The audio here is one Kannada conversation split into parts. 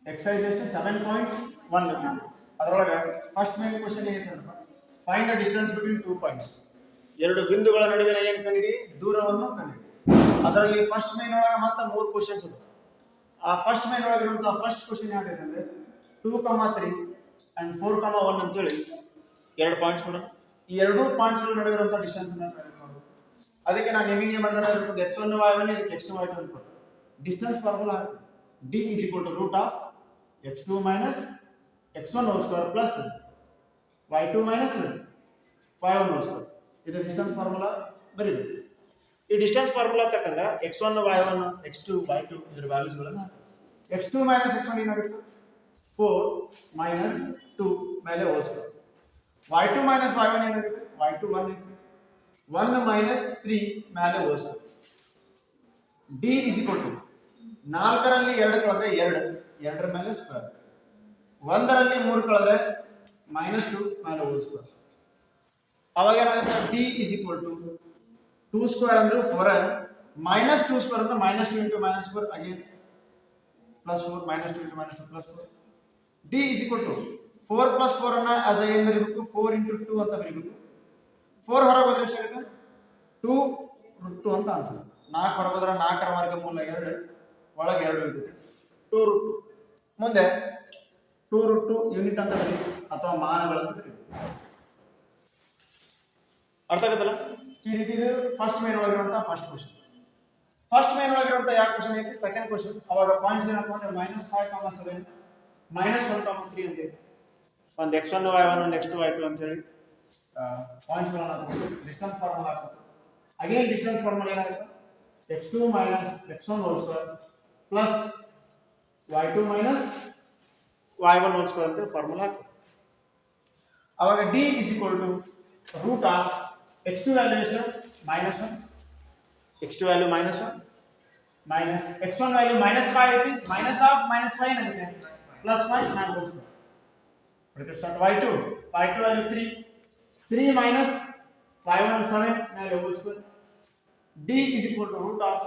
ಎಕ್ಸೈಸ್ ಎಷ್ಟು 7.1 ಅದರೊಳಗೆ ಫಸ್ಟ್ ಮೇನ್ ಕ್ವಶನ್ ಏನಂತ find the distance between 2 points ಎರಡು ಬಿಂದುಗಳ ನಡುವಿನ ಏನು ಕಂಡುಹಿಡಿ ದೂರವನ್ನು ಕಂಡುಹಿಡಿ ಅದರಲ್ಲಿ ಫಸ್ಟ್ ಮೇನ್ ಒಳಗೆ ಮತ್ತೆ 3 ಕ್ವಶನ್ಸ್ ಇದೆ ಆ ಫಸ್ಟ್ ಮೇನ್ ಒಳಗೆ ಇರುವಂತ ಫಸ್ಟ್ ಕ್ವಶನ್ ಯಾಕಂದ್ರೆ 2,3 and 4,1 ಅಂತ ಹೇಳಿ ಎರಡು ಪಾಯಿಂಟ್ಸ್ ಕೊಡೋಣ ಈ ಎರಡು ಪಾಯಿಂಟ್ಸ್ ಗಳ ನಡುವೆ ಇರುವಂತ ಡಿಸ್ಟೆನ್ಸ್ ಅನ್ನು ಫೈಂಡ್ ಮಾಡೋದು ಅದಕ್ಕೆ ನಾನು ನಿಮಗೆ ಏನು ಮಾಡಿದ್ರೆ x1 y1 ಇದಕ್ಕೆ x2 y2 ಅಂತ ಕೊಟ್ಟೆ distance formula d is equal to root of x2 minus x1 whole square plus y2 minus y1 whole square ಇದು ಡಿಸ್ಟೆನ್ಸ್ ಫಾರ್ಮುಲಾ ಬರೀಬೇಕು ಈ ಡಿಸ್ಟೆನ್ಸ್ ಫಾರ್ಮುಲಾ ತಕ್ಕಂಗ x1 y1 x2 y2 ಇದರ ವ್ಯಾಲ್ಯೂಸ್ ಗಳನ್ನು x2 minus x1 ಏನಾಗುತ್ತೆ 4 minus 2 ಮೇಲೆ whole square y2 minus y1 ಏನಾಗುತ್ತೆ y2 1 minus 3 ಮೇಲೆ whole square d is equal to 4 ರಲ್ಲಿ 2 ಕಳೆದ್ರೆ 2 2ರ ಮೇಲೆ ಸ್ಕ್ವೇರ್ 1 ರಲ್ಲಿ 3 ಕಳೆದ್ರೆ -2 ಮೇಲೆ ಹೋಲ್ ಸ್ಕ್ವೇರ್ ಅವಾಗ ಏನಾಗುತ್ತೆ d is equal to 2 square ಅಂದ್ರೆ 4 -2 ಸ್ಕ್ವೇರ್ ಅಂದ್ರೆ -2 into -4 again +4 -2 into -2 +4 d is equal to 4 plus 4 ಅನ್ನ as a ಏನು ಬರೀಬೇಕು 4 into 2 ಅಂತ ಬರೀಬೇಕು 4 ಹೊರಗೆ ಹೋದ್ರೆ ಎಷ್ಟಾಗುತ್ತೆ 2 √2 ಅಂತ ಆನ್ಸರ್ 4 ಹೊರಗೆ ಹೋದ್ರೆ 4ರ ವರ್ಗಮೂಲ 2 ಒಳಗೆ 2 ಇರುತ್ತೆ 2 √2 ಮುಂದೆ 2 √2 ಯೂನಿಟ್ ಅಂತ ಬರೀಬೇಕು ಅಥವಾ ಮಾನಗಳನ್ನು ಬರೀಬೇಕು ಅರ್ಥ ಆಗುತ್ತಲ್ಲ ಈ ರೀತಿ ಇದು ಫಸ್ಟ್ ಮೇನ್ ಒಳಗಿರುವಂತ ಫಸ್ಟ್ ಕ್ವಶನ್ ಫಸ್ಟ್ ಮೇನ್ ಒಳಗಿರುವಂತ ಯಾವ ಕ್ವಶನ್ ಐತಿ ಸೆಕೆಂಡ್ ಕ್ವಶನ್ ಅವಾಗ ಪಾಯಿಂಟ್ಸ್ ಏನಪ್ಪ ಅಂದ್ರೆ -5,7 -1,3 ಅಂತ ಐತಿ ಒಂದು x1 y1 ಒಂದು x2 y2 ಅಂತ ಹೇಳಿ ಪಾಯಿಂಟ್ಸ್ ಗಳನ್ನು ಹಾಕಬೇಕು ಡಿಸ್ಟೆನ್ಸ್ ಫಾರ್ಮುಲಾ ಹಾಕಬೇಕು ಅಗೇನ್ ಡಿಸ್ಟೆನ್ಸ್ ಫಾರ್ಮುಲಾ ಏನಾಗುತ್ತೆ x2 minus x1 whole square plus y2 minus y1 whole square ಅಂತ ಫಾರ್ಮುಲಾ ಹಾಕಬೇಕು ಅವಾಗ d is equal to root of x2 value ಎಷ್ಟು -1 x2 value -1 minus x1 value -5 ಐತಿ minus of -5 ಏನಾಗುತ್ತೆ +5 ನಾನು whole square ಅದಕ್ಕೆ start y2 value 3 minus y1 7 ಮೇಲೆ whole square d is equal to root of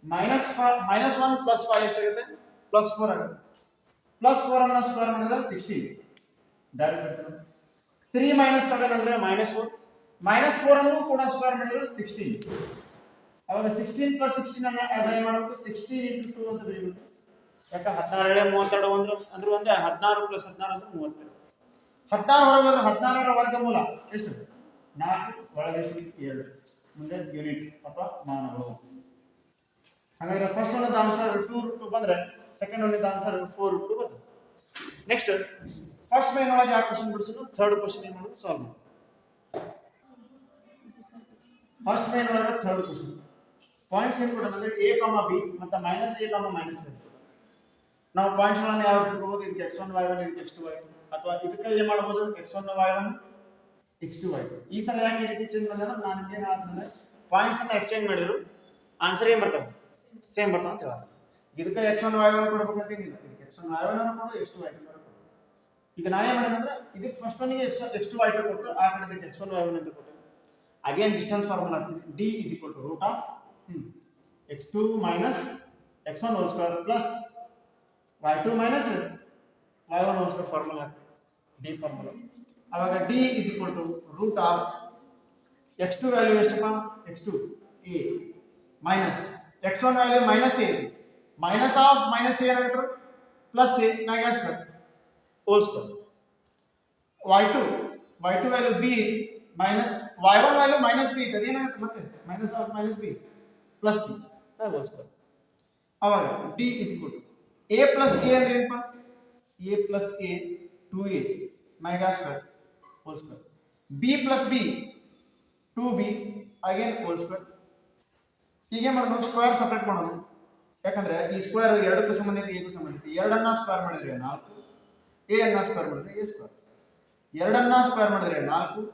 -1 plus 5 ಎಷ್ಟಾಗುತ್ತೆ +4 ಆಗುತ್ತೆ +4 ಅನ್ನು ಸ್ಕ್ವೇರ್ ಮಾಡಿದ್ರೆ 16 ಡೈರೆಕ್ಟ್ 3 - 7 ಅಂದ್ರೆ -4 -4 ಅನ್ನು ಕೂಡ ಸ್ಕ್ವೇರ್ ಮಾಡಿದ್ರೆ 16 ಅವಾಗ 16 + 16 ಅನ್ನು ಆಸ್ ಏನು ಮಾಡಬೇಕು 16 into 2 ಅಂತ ಬರೀಬೇಕು ಯಾಕೆ 16 32 ಅಂದ್ರೆ ಒಂದೇ 16 + 16 ಅಂದ್ರೆ 32 16 ಹೊರಗೆ 16ರ ವರ್ಗಮೂಲ ಎಷ್ಟು 4 ಒಳಗೆ 2 ಮುಂದೆ ಯೂನಿಟ್ ಅಥವಾ ಮಾನಗಳು ಹಾಗಾದ್ರೆ ಫಸ್ಟ್ ಒನ್ ಆನ್ಸರ್ 2 √2 ಬಂದ್ರೆ ಸೆಕೆಂಡ್ ಒನ್ ಆನ್ಸರ್ 4 √2 ಬರ್ತದೆ ನೆಕ್ಸ್ಟ್ ಫಸ್ಟ್ ಮೇನ್ ಒಳಗೆ ಯಾವ ಕ್ವೆಶ್ಚನ್ ಬಿಡಿಸೋದು ಥರ್ಡ್ ಕ್ವೆಶ್ಚನ್ ಏನು ಮಾಡೋದು ಸಾಲ್ವ್ ಮಾಡೋದು ಫಸ್ಟ್ ಮೇನ್ ಒಳಗೆ ಥರ್ಡ್ ಕ್ವೆಶ್ಚನ್ ಪಾಯಿಂಟ್ಸ್ ಏನು ಕೊಡೋದಂದ್ರೆ a, b ಮತ್ತು -a, -b ನಾವು ಪಾಯಿಂಟ್ಸ್ ಗಳನ್ನು ಯಾವ ರೀತಿ ತಗೋಬಹುದು ಇದಕ್ಕೆ x1 y1 ಇದಕ್ಕೆ x2 y2 ಅಥವಾ ಇದಕ್ಕೆ ಏನು ಮಾಡಬಹುದು x1 y1 x2 y2 ಈ ಸಲ ಯಾಕೆ ಈ ರೀತಿ ಚೇಂಜ್ ಮಾಡಿದ್ರೆ ನಾನು ನಿಮಗೆ ಹೇಳಿದ್ರೆ ಪಾಯಿಂಟ್ಸ್ ಅನ್ನು ಎಕ್ಸ್ಚೇಂಜ್ ಮಾಡಿದ್ರು ಆನ್ಸರ್ ಏನು ಬರ್ತದೆ ಸೇಮ್ ಬರ್ತದೆ ಅಂತ ಹೇಳೋದು ಇದಕ್ಕೆ x1 y1 ಕೊಡಬೇಕಂತ ಏನಿಲ್ಲ ಇದಕ್ಕೆ x1 y1 ಅನ್ನು ಕೊಡು x2 y2 ಕೊಡು ಈಗ ನಾವೇ ಮಾಡಿದ್ರೆ ಇದಕ್ಕೆ ಫಸ್ಟ್ ಒನ್ಗೆ x2 y2 ಕೊಟ್ಟು ಆ ಕಡೆ ಇದಕ್ಕೆ x1 y1 ಅಂತ ಕೊಟ್ಟು again distance formula d is equal to root of x2 minus x1 whole square plus y2 minus y1 whole square formula d formula ಅವಾಗ d is equal to root of x2 value ಎಷ್ಟಪ್ಪ x2 a minus x1 value -a minus of -a ಏನಾಗುತ್ತೆ plus a ಮ್ಯಾಗ square whole square y2 value b minus y1 value -b ಇದೆ ಏನಾಗುತ್ತೆ ಮತ್ತೆ minus of -b plus b whole square ಅವಾಗ d is equal to a plus a ಅಂದ್ರೆ ಏನಪ್ಪ a plus a 2a ಮ್ಯಾಗ square whole square b plus b 2b again whole square ಹೀಗೆ ಮಾಡೋದು ಸ್ಕ್ವೇರ್ ಸೆಪರೇಟ್ ಮಾಡೋದು ಯಾಕಂದ್ರೆ ಈ ಸ್ಕ್ವೇರ್ ಎರಡಕ್ಕೂ ಸಂಬಂಧಿತ ಎಗೂ ಸಂಬಂಧಿತ ಎರಡನ್ನ ಸ್ಕ್ವೇರ್ ಮಾಡಿದ್ರೆ 4 a ಅನ್ನ ಸ್ಕ್ವೇರ್ ಮಾಡಿದ್ರೆ a ಸ್ಕ್ವೇರ್ ಎರಡನ್ನ ಸ್ಕ್ವೇರ್ ಮಾಡಿದ್ರೆ 4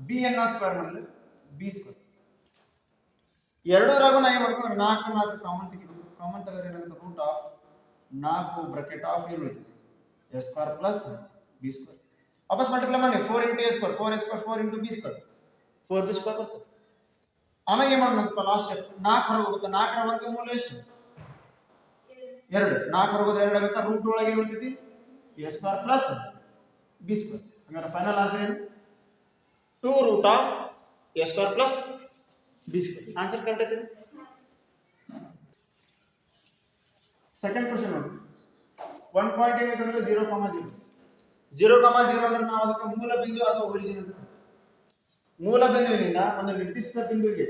b ಅನ್ನ ಸ್ಕ್ವೇರ್ ಮಾಡಿದ್ರೆ b ಸ್ಕ್ವೇರ್ ಎರಡರಾಗೂ ನಾವು ಏನು ಮಾಡ್ಕೊಂಡ್ರೆ 4 4 ಕಾಮನ್ ತೆಗಿಬೇಕು ಕಾಮನ್ ತೆಗೆದ್ರೆ ಏನಾಗುತ್ತೆ ರೂಟ್ ಆಫ್ 4 ಬ್ರಾಕೆಟ್ ಆಫ್ ಏನು ಉಳಿತದೆ a square plus b square ವಾಪಸ್ ಮಲ್ಟಿಪ್ಲೈ ಮಾಡಿ 4 into a square 4a square 4 into b square 4b square ಬರ್ತದೆ ಆಮೇಲೆ ಏನು ಮಾಡೋಣಪ್ಪ ಲಾಸ್ಟ್ ಸ್ಟೆಪ್ 4 ಹೊರಗೆ ಹೋಗುತ್ತೆ 4ರ ವರ್ಗಮೂಲ ಎಷ್ಟು 2 4 ವರ್ಗದ 2 ಆಗುತ್ತೆ ರೂಟ್ ಒಳಗೆ ಏನು ಉಳಿತೈತಿ a square plus b square ಹಂಗಾರೆ ಫೈನಲ್ ಆನ್ಸರ್ ಏನು 2 root of a square plus b square answer correct ಐತಿ ಸೆಕೆಂಡ್ ಕ್ವೆಶ್ಚನ್ ನೋಡಿ 1 ಪಾಯಿಂಟ್ ಏನಂದ್ರೆ 0, 0 0, 0 ಅಂದ್ರೆ ನಾವು ಅದಕ್ಕೆ ಮೂಲ ಬಿಂದು ಅಥವಾ ಒರಿಜಿನ್ ಅಂತ ಕರೀತೀವಿ. ಮೂಲ ಬಿಂದುವಿನಿಂದ ಒಂದು ನಿರ್ದಿಷ್ಟ ಬಿಂದುವಿಗೆ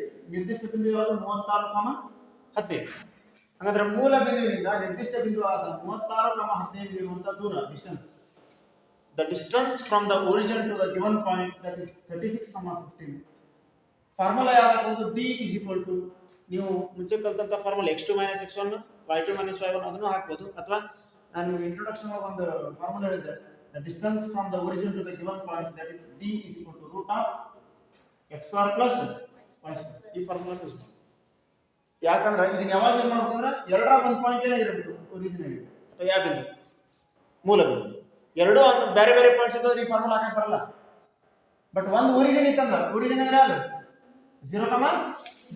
ಯಾವುದು 36, 15 ಹಾಗಾದ್ರೆ ಮೂಲ ಬಿಂದುವಿನಿಂದ ನಿರ್ದಿಷ್ಟ ಬಿಂದು ಆದ 36, 15 ಇರುವಂತಹ ದೂರ distance the distance from the origin to the given point that is 36, 15 formula ಯಾವುದು d is equal to ನೀವು ಮುಂಚೆ ಕಲಿತಂತ formula x2 - x1 y2 - y1 ಅದನ್ನು ಹಾಕಬಹುದು ಅಥವಾ ನಾನು ಇಂಟ್ರೊಡಕ್ಷನ್ ಅಲ್ಲಿ ಒಂದು ಫಾರ್ಮುಲಾ ಹೇಳಿದ್ದೆ the distance from the origin to the given point that is d is equal to root of x square plus y square ಈ ಫಾರ್ಮುಲಾ ಯೂಸ್ ಮಾಡಿ ಯಾಕಂದ್ರೆ ಇದನ್ನ ಯಾವಾಗ ಯೂಸ್ ಮಾಡ್ಬೇಕಂದ್ರೆ ಎರಡರ ಒಂದು ಪಾಯಿಂಟ್ ಏನೇ ಇರಬೇಕು ಒರಿಜಿನ್ ಆಗಿ ಅಥವಾ ಯಾವ ಬಿಂದು ಮೂಲ ಬಿಂದು ಎರಡು ಬೇರೆ ಬೇರೆ ಪಾಯಿಂಟ್ಸ್ ಇದ್ದರೆ ಈ ಫಾರ್ಮುಲಾ ಹಾಕಕ್ಕೆ ಬರಲ್ಲ ಬಟ್ ಒಂದು ಒರಿಜಿನ್ ಇತ್ತಂದ್ರೆ ಒರಿಜಿನ್ ಅಂದ್ರೆ ಯಾವುದು 0,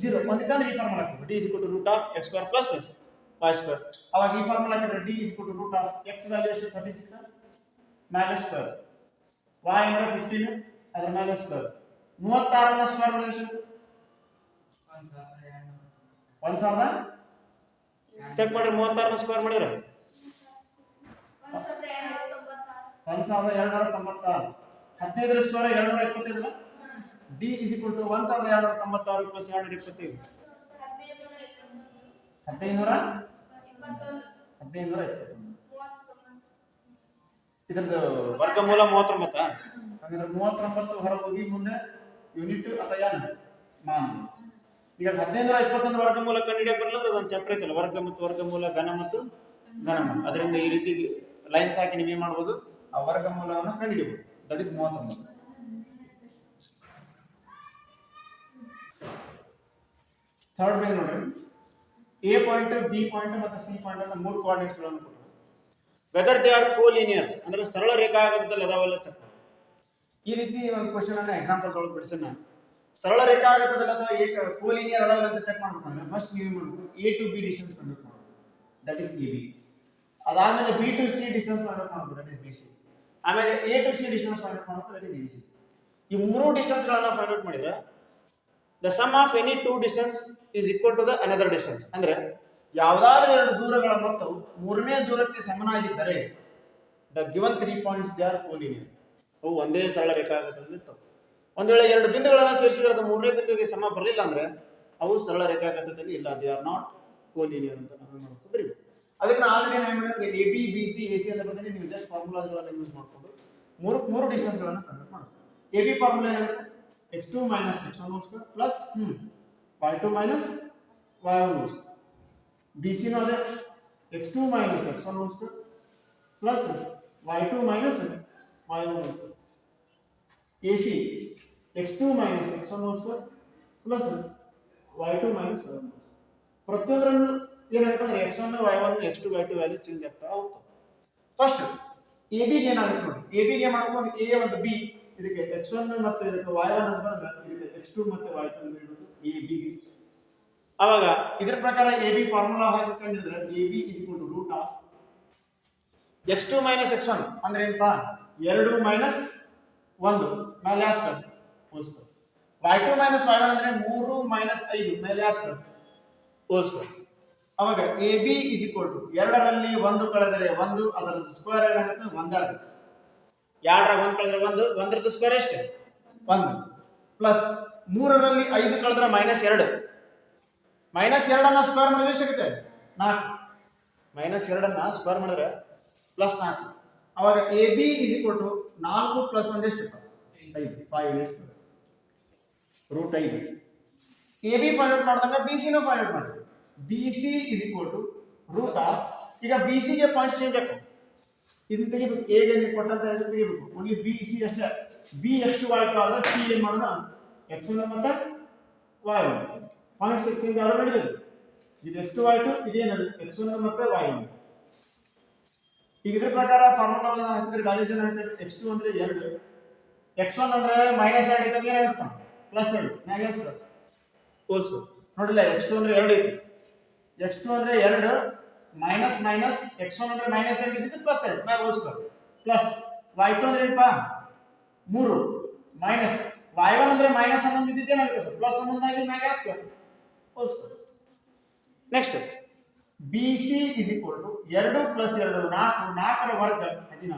0 ಒಂದಿತ್ತಂದ್ರೆ ಈ ಫಾರ್ಮುಲಾ ಹಾಕಬೇಕು d is equal to root of x square plus y square ಅವಾಗ ಈ ಫಾರ್ಮುಲಾ ಹಾಕಿದ್ರೆ d is equal to root of x value ಎಷ್ಟು 36 minus square y ಅಂದ್ರೆ 15 ಅದರ minus square 36 ನ ಸ್ಕ್ವೇರ್ ಮಾಡಿದ್ರೆ ಎಷ್ಟು 1000 ಚೆಕ್ ಮಾಡಿ 36 ನ ಸ್ಕ್ವೇರ್ ಮಾಡಿದ್ರೆ 1296 15 ರ square 225 d is equal to 1296 plus 225 1520 ಇದರದ್ದು ವರ್ಗಮೂಲ 39 ಹಾಗಾದ್ರೆ 39 ಹೊರ ಹೋಗಿ ಮುಂದೆ ಯೂನಿಟ್ ಅಥವಾ ಏನು ಮಾನ ಈಗ 1521 ವರ್ಗಮೂಲ ಕಂಡುಹಿಡಿಯಕ್ಕೆ ಬರಲ್ಲ ಅದೊಂದು ಚಾಪ್ಟರ್ ಐತಲ್ಲ ವರ್ಗ ಮತ್ತು ವರ್ಗಮೂಲ ಘನ ಮತ್ತು ಘನಮೂಲ ಅದರಿಂದ ಈ ರೀತಿ ಲೈನ್ಸ್ ಹಾಕಿ ನೀವು ಏನು ಮಾಡಬಹುದು ಆ ವರ್ಗಮೂಲವನ್ನು ಕಂಡುಹಿಡಿಯಬಹುದು ದಟ್ ಇಸ್ 39 ಥರ್ಡ್ ಬೇಸ್ ನೋಡಿ ಎ ಪಾಯಿಂಟ್ ಬಿ ಪಾಯಿಂಟ್ ಮತ್ತು ಸಿ ಪಾಯಿಂಟ್ ಅಂತ ಮೂರು ಕೋಆರ್ಡಿನೇಟ್ಸ್ ಗಳನ್ನು ಕೊಟ್ಟಿದ್ದಾರೆ ವೆದರ್ ದೇ ಆರ್ ಕೋಲಿನಿಯರ್ ಅಂದ್ರೆ ಸರಳ ರೇಖಾಗತದಲ್ಲಿ ಅದಾವಲ್ಲ ಚೆಕ್ ಈ ರೀತಿ ಒಂದು ಕ್ವೆಶ್ಚನ್ ಅನ್ನ ಎಕ್ಸಾಂಪಲ್ ತೊಗೊಂಡು ಬಿಡಿಸಿ ನಾನು ಸರಳ ರೇಖಾಗತದಲ್ಲಿ ಅಥವಾ ಕೋಲಿನಿಯರ್ ಅದಾವಲ್ಲ ಅಂತ ಚೆಕ್ ಮಾಡ್ಬೇಕಂದ್ರೆ ಫಸ್ಟ್ ನೀವು ಏನು ಮಾಡಬೇಕು ಎ ಟು ಬಿ ಡಿಸ್ಟೆನ್ಸ್ ಕಂಡುಹಿಡಿದು ಮಾಡಬೇಕು ದಟ್ ಇಸ್ ಎ ಬಿ ಅದಾದ್ಮೇಲೆ ಬಿ ಟು ಸಿ ಡಿಸ್ಟೆನ್ಸ್ ಕಂಡುಹಿಡಿದು ಮಾಡಬೇಕು ದಟ್ ಇಸ್ ಬಿ ಸಿ ಆಮೇಲೆ ಎ ಟು ಸಿ ಡಿಸ್ಟೆನ್ಸ್ ಕಂಡುಹಿಡಿದು ಮಾಡಬೇಕು ದಟ್ ಇಸ್ ಎ ಸಿ ಈ ಮೂರು ಡಿಸ್ಟೆನ್ಸ್ ಗಳನ್ನ ಫೈಂಡ್ ಔಟ್ ಮಾಡಿದ್ರೆ the sum of any two distance is equal to the another distance ಅಂದ್ರೆ ಯಾವುದಾದರೂ ಎರಡು ದೂರಗಳ ಮೊತ್ತವು ಮೂರನೇ ದೂರಕ್ಕೆ ಸಮನಾಗಿದ್ದರೆ the given 3 points they are collinear ಅವು ಒಂದೇ ಸರಳ ರೇಖಾಗತದಲ್ಲಿ ಇರ್ತವೆ ಒಂದು ವೇಳೆ ಎರಡು ಬಿಂದುಗಳನ್ನು ಸೇರಿಸಿದ್ರೆ ಅದು ಮೂರನೇ ಬಿಂದುವಿಗೆ ಸಮ ಬರಲಿಲ್ಲ ಅಂದ್ರೆ ಅವು ಸರಳ ರೇಖಾಗತದಲ್ಲಿ ಇಲ್ಲ they are not collinear ಅಂತ ನಾವು ನೋಡಬೇಕು ಬರೀಬೇಕು ಅದಕ್ಕೆ ನಾನು ಆಲ್ರೆಡಿ ಏನು ಮಾಡಿದ್ರೆ A B B C A C ಅಂತ ಬದಲು ನೀವು ಜಸ್ಟ್ ಫಾರ್ಮುಲಾಗಳನ್ನು ಯೂಸ್ ಮಾಡಿಕೊಂಡು ಮೂರು ಡಿಸ್ಟೆನ್ಸ್ ಗಳನ್ನು ಫೈಂಡ್ ಔಟ್ ಮಾಡಬೇಕು ಎ ಬಿ ಫಾರ್ಮುಲಾ ಏನಾಗುತ್ತೆ x2 minus x1 whole square plus y2 minus y1 whole square bc नो अदे x2 minus x1 whole square plus y2 minus y1 whole square ac x2 minus x1 whole square plus y2 minus y1 whole square ಪ್ರತಿಯೊಂದರಲ್ಲೂ ಏನಾಗುತ್ತೆ x1 y1 x2 y2 value change ಆಗ್ತಾ ಹೋಗ್ತವೆ ಫಸ್ಟ್ ab ಗೆ ಏನಾಗುತ್ತೆ ನೋಡಿ ab ಗೆ ಮಾಡ್ಕೊಂಡು a ಮತ್ತು b ಇದಕ್ಕೆ x1 ಮತ್ತು ಇದಕ್ಕೆ y1 ಅಂತ ಬಂದ್ರೆ ಇದಕ್ಕೆ x2 ಮತ್ತು y2 ಅಂತ ಹೇಳ್ಬೋದು ab ಅವಾಗ ಇದರ ಪ್ರಕಾರ ab ಫಾರ್ಮುಲಾ ಹಾಕಿಕೊಂಡಿದ್ರೆ ab √ ಆಫ್ x2 - x1 ಅಂದ್ರೆ ಏನಪ್ಪಾ 2 - 1 ಮೇಲೆ Aspire whole square y2 - y1 ಅಂದ್ರೆ 3 - 5 ಮೇಲೆ ಆಸ್ಪರ್ ಹೋಲ್ ಸ್ಕ್ವೇರ್ ಅವಾಗ ab ಎರಡರಲ್ಲಿ 1 ಕಳೆದರೆ 1 ಅದರ ಸ್ಕ್ವೇರ್ ಏನಾಗುತ್ತೆ 1 ಆಗುತ್ತೆ 2 ರ 1 ಕಳೆದರೆ 1 1ರ ಸ್ಕ್ವೇರ್ ಎಷ್ಟು 1 ಪ್ಲಸ್ 3ರಲ್ಲಿ 5 ಕಳೆದರೆ -2 -2 ಅನ್ನು ಸ್ಕ್ವೇರ್ ಮಾಡಿದ್ರೆ ಸಿಗುತ್ತೆ 4 -2 ಅನ್ನು ಸ್ಕ್ವೇರ್ ಮಾಡಿದ್ರೆ +4 ಅವಾಗ ab 4 + 1 ಎಷ್ಟು 5 ಯೂನಿಟ್ಸ್ √5 ab ಫೈಂಡ್ ಔಟ್ ಮಾಡಿದಾಗ bc ನು ಫೈಂಡ್ ಔಟ್ ಮಾಡ್ತೀವಿ bc √ ಆಫ್ ಈಗ bc ಗೆ ಪಾಯಿಂಟ್ಸ್ ಚೇಂಜ್ ಆಗ್ತವೆ ಇದನ್ನ ತೆಗಿಬೇಕು a ಗೆ ಕೊಟ್ಟಂತ ಹೆಸರು ತೆಗಿಬೇಕು ಓನ್ಲಿ bc ಅಷ್ಟೇ b x2 y2 ಆದ್ರೆ c ಏನು ಮಾಡೋಣ x1 ಮತ್ತೆ y1 ಪಾಯಿಂಟ್ಸ್ ಎಕ್ಸ್ಚೇಂಜ್ ಆದ್ರೆ ನಡೆಯುತ್ತೆ ಇದು x2 y2 ಇದೇನದು x1 ಮತ್ತೆ y1 ಈಗ ಇದರ ಪ್ರಕಾರ ಫಾರ್ಮುಲಾ ಹಾಕಿದ್ರೆ ವ್ಯಾಲ್ಯೂಸ್ ಏನಾಗುತ್ತೆ x2 ಅಂದ್ರೆ 2 x1 ಅಂದ್ರೆ -2 ಇದ್ದಾಗ ಏನಾಗುತ್ತೆ +2 ಹೋಲ್ ಸ್ಕ್ವೇರ್ ನೋಡಿಲ್ಲ x2 ಅಂದ್ರೆ 2 ಐತಿ x2 ಅಂದ್ರೆ 2 ಮೈನಸ್ ಮೈನಸ್ x1 ಅಂದ್ರೆ ಮೈನಸ್ 2 ಇದ್ದಿದ್ದು ಪ್ಲಸ್ 2 ಮ್ಯಾಗ ಹೋಲ್ ಸ್ಕ್ವೇರ್ ಪ್ಲಸ್ y2 ಅಂದ್ರೆ ಏನಪ್ಪ 3 ಮೈನಸ್ y1 ಅಂದ್ರೆ ಮೈನಸ್ 11 ಇದ್ದಿದ್ದು ಏನಾಗ್ತದೆ ಪ್ಲಸ್ 11 ಆಗಿ ಮ್ಯಾಗ square whole square. Next BC is equal to 2 plus 2 4 4ರ ವರ್ಗ 16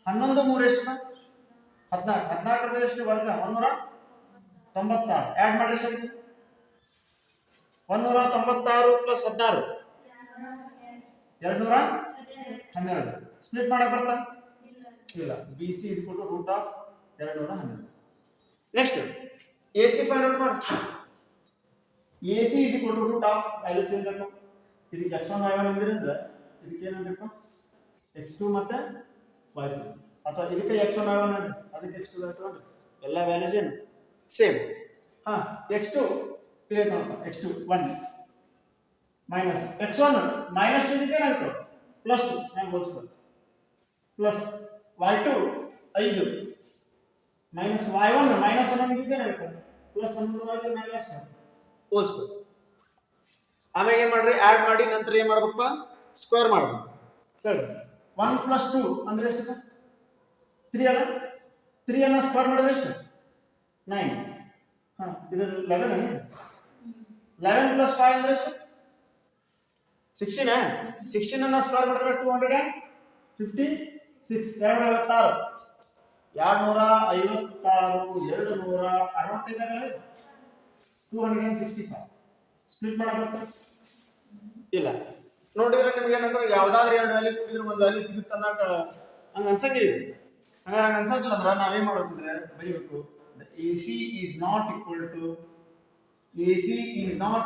11 3 ಎಷ್ಟು 14 14ರ ಎಷ್ಟು ವರ್ಗ 196 ಆಡ್ ಮಾಡಿ ಎಷ್ಟು ಆಗಿದೆ 196 ಪ್ಲಸ್ 16 212 ಸ್ಪ್ಲಿಟ್ ಮಾಡಕ್ ಬರ್ತಾ ಇಲ್ಲ BC is equal to root of 212. Next AC find out ಮಾಡಿ AC is equal to root of value change ಮಾಡಬೇಕು ಇದಕ್ಕೆ x1 y1 ಅಂದಿರಂದ್ರೆ ಇದಕ್ಕೆ ಏನು ಬೇಕು x2 ಮತ್ತೆ y2 ಅಥವಾ ಇದಕ್ಕೆ x1 y1 ಅಂದ್ರೆ ಅದಕ್ಕೆ x2 y2 ಅಂದ್ರೆ ಎಲ್ಲ ವ್ಯಾಲ್ಯೂಸ್ ಏನು ಸೇಮ್ ಹಾ x2 ಇದೆ ನೋಡಪ್ಪ x2 1 ಮೈನಸ್ x1 ಮೈನಸ್ ಇದಕ್ಕೆ ಏನಾಗುತ್ತೆ ಪ್ಲಸ್ 2 ನಾನು ಹೋಲ್ಸ್ಬೇಕು plus y2 5 minus y1 minus 11 ಇದಕ್ಕೆ ಏನಾಗುತ್ತೆ ಪ್ಲಸ್ 11 ಆಗಿ ಮೈನಸ್ ಹೋಲ್ಸ್ಬೇಕು ಆಮೇಲೆ ಏನು ಮಾಡ್ರಿ ಆಡ್ ಮಾಡಿ ನಂತರ ಏನು ಮಾಡಬೇಕಪ್ಪ ಸ್ಕ್ವೇರ್ ಮಾಡಬೇಕು ಹೇಳಿ 1 ಪ್ಲಸ್ 2 ಅಂದ್ರೆ ಎಷ್ಟು 3 ಅಲ್ಲ 3 ಅನ್ನ ಸ್ಕ್ವೇರ್ ಮಾಡಿದ್ರೆ ಎಷ್ಟು 9 ಹಾ ಇದು 11 ಅಲ್ಲ 11 ಪ್ಲಸ್ 5 ಅಂದ್ರೆ ಎಷ್ಟು 16 16 ಅನ್ನ ಸ್ಕ್ವೇರ್ ಮಾಡಿದ್ರೆ 256 265 ಸ್ಪ್ಲಿಟ್ ಮಾಡಬೇಕು ಇಲ್ಲ ನೋಡಿದ್ರೆ ನಿಮಗೆ ಏನಂದ್ರೆ ಯಾವ್ದಾದ್ರು ಎರಡು ವ್ಯಾಲ್ಯೂ ಕೂಡಿದ್ರೆ ಒಂದು ವ್ಯಾಲ್ಯೂ ಸಿಗುತ್ತೆ ಅನ್ನಕ ಹಂಗ ಅನ್ಸಂಗಿಲ್ಲ ಹಂಗಾರೆ ಹಂಗ ಅನ್ಸಕ್ಕಿಲ್ಲ ಅಂದ್ರೆ ನಾವೇನ್ ಮಾಡ್ಬೇಕಂದ್ರೆ ಬರೀಬೇಕು AC is not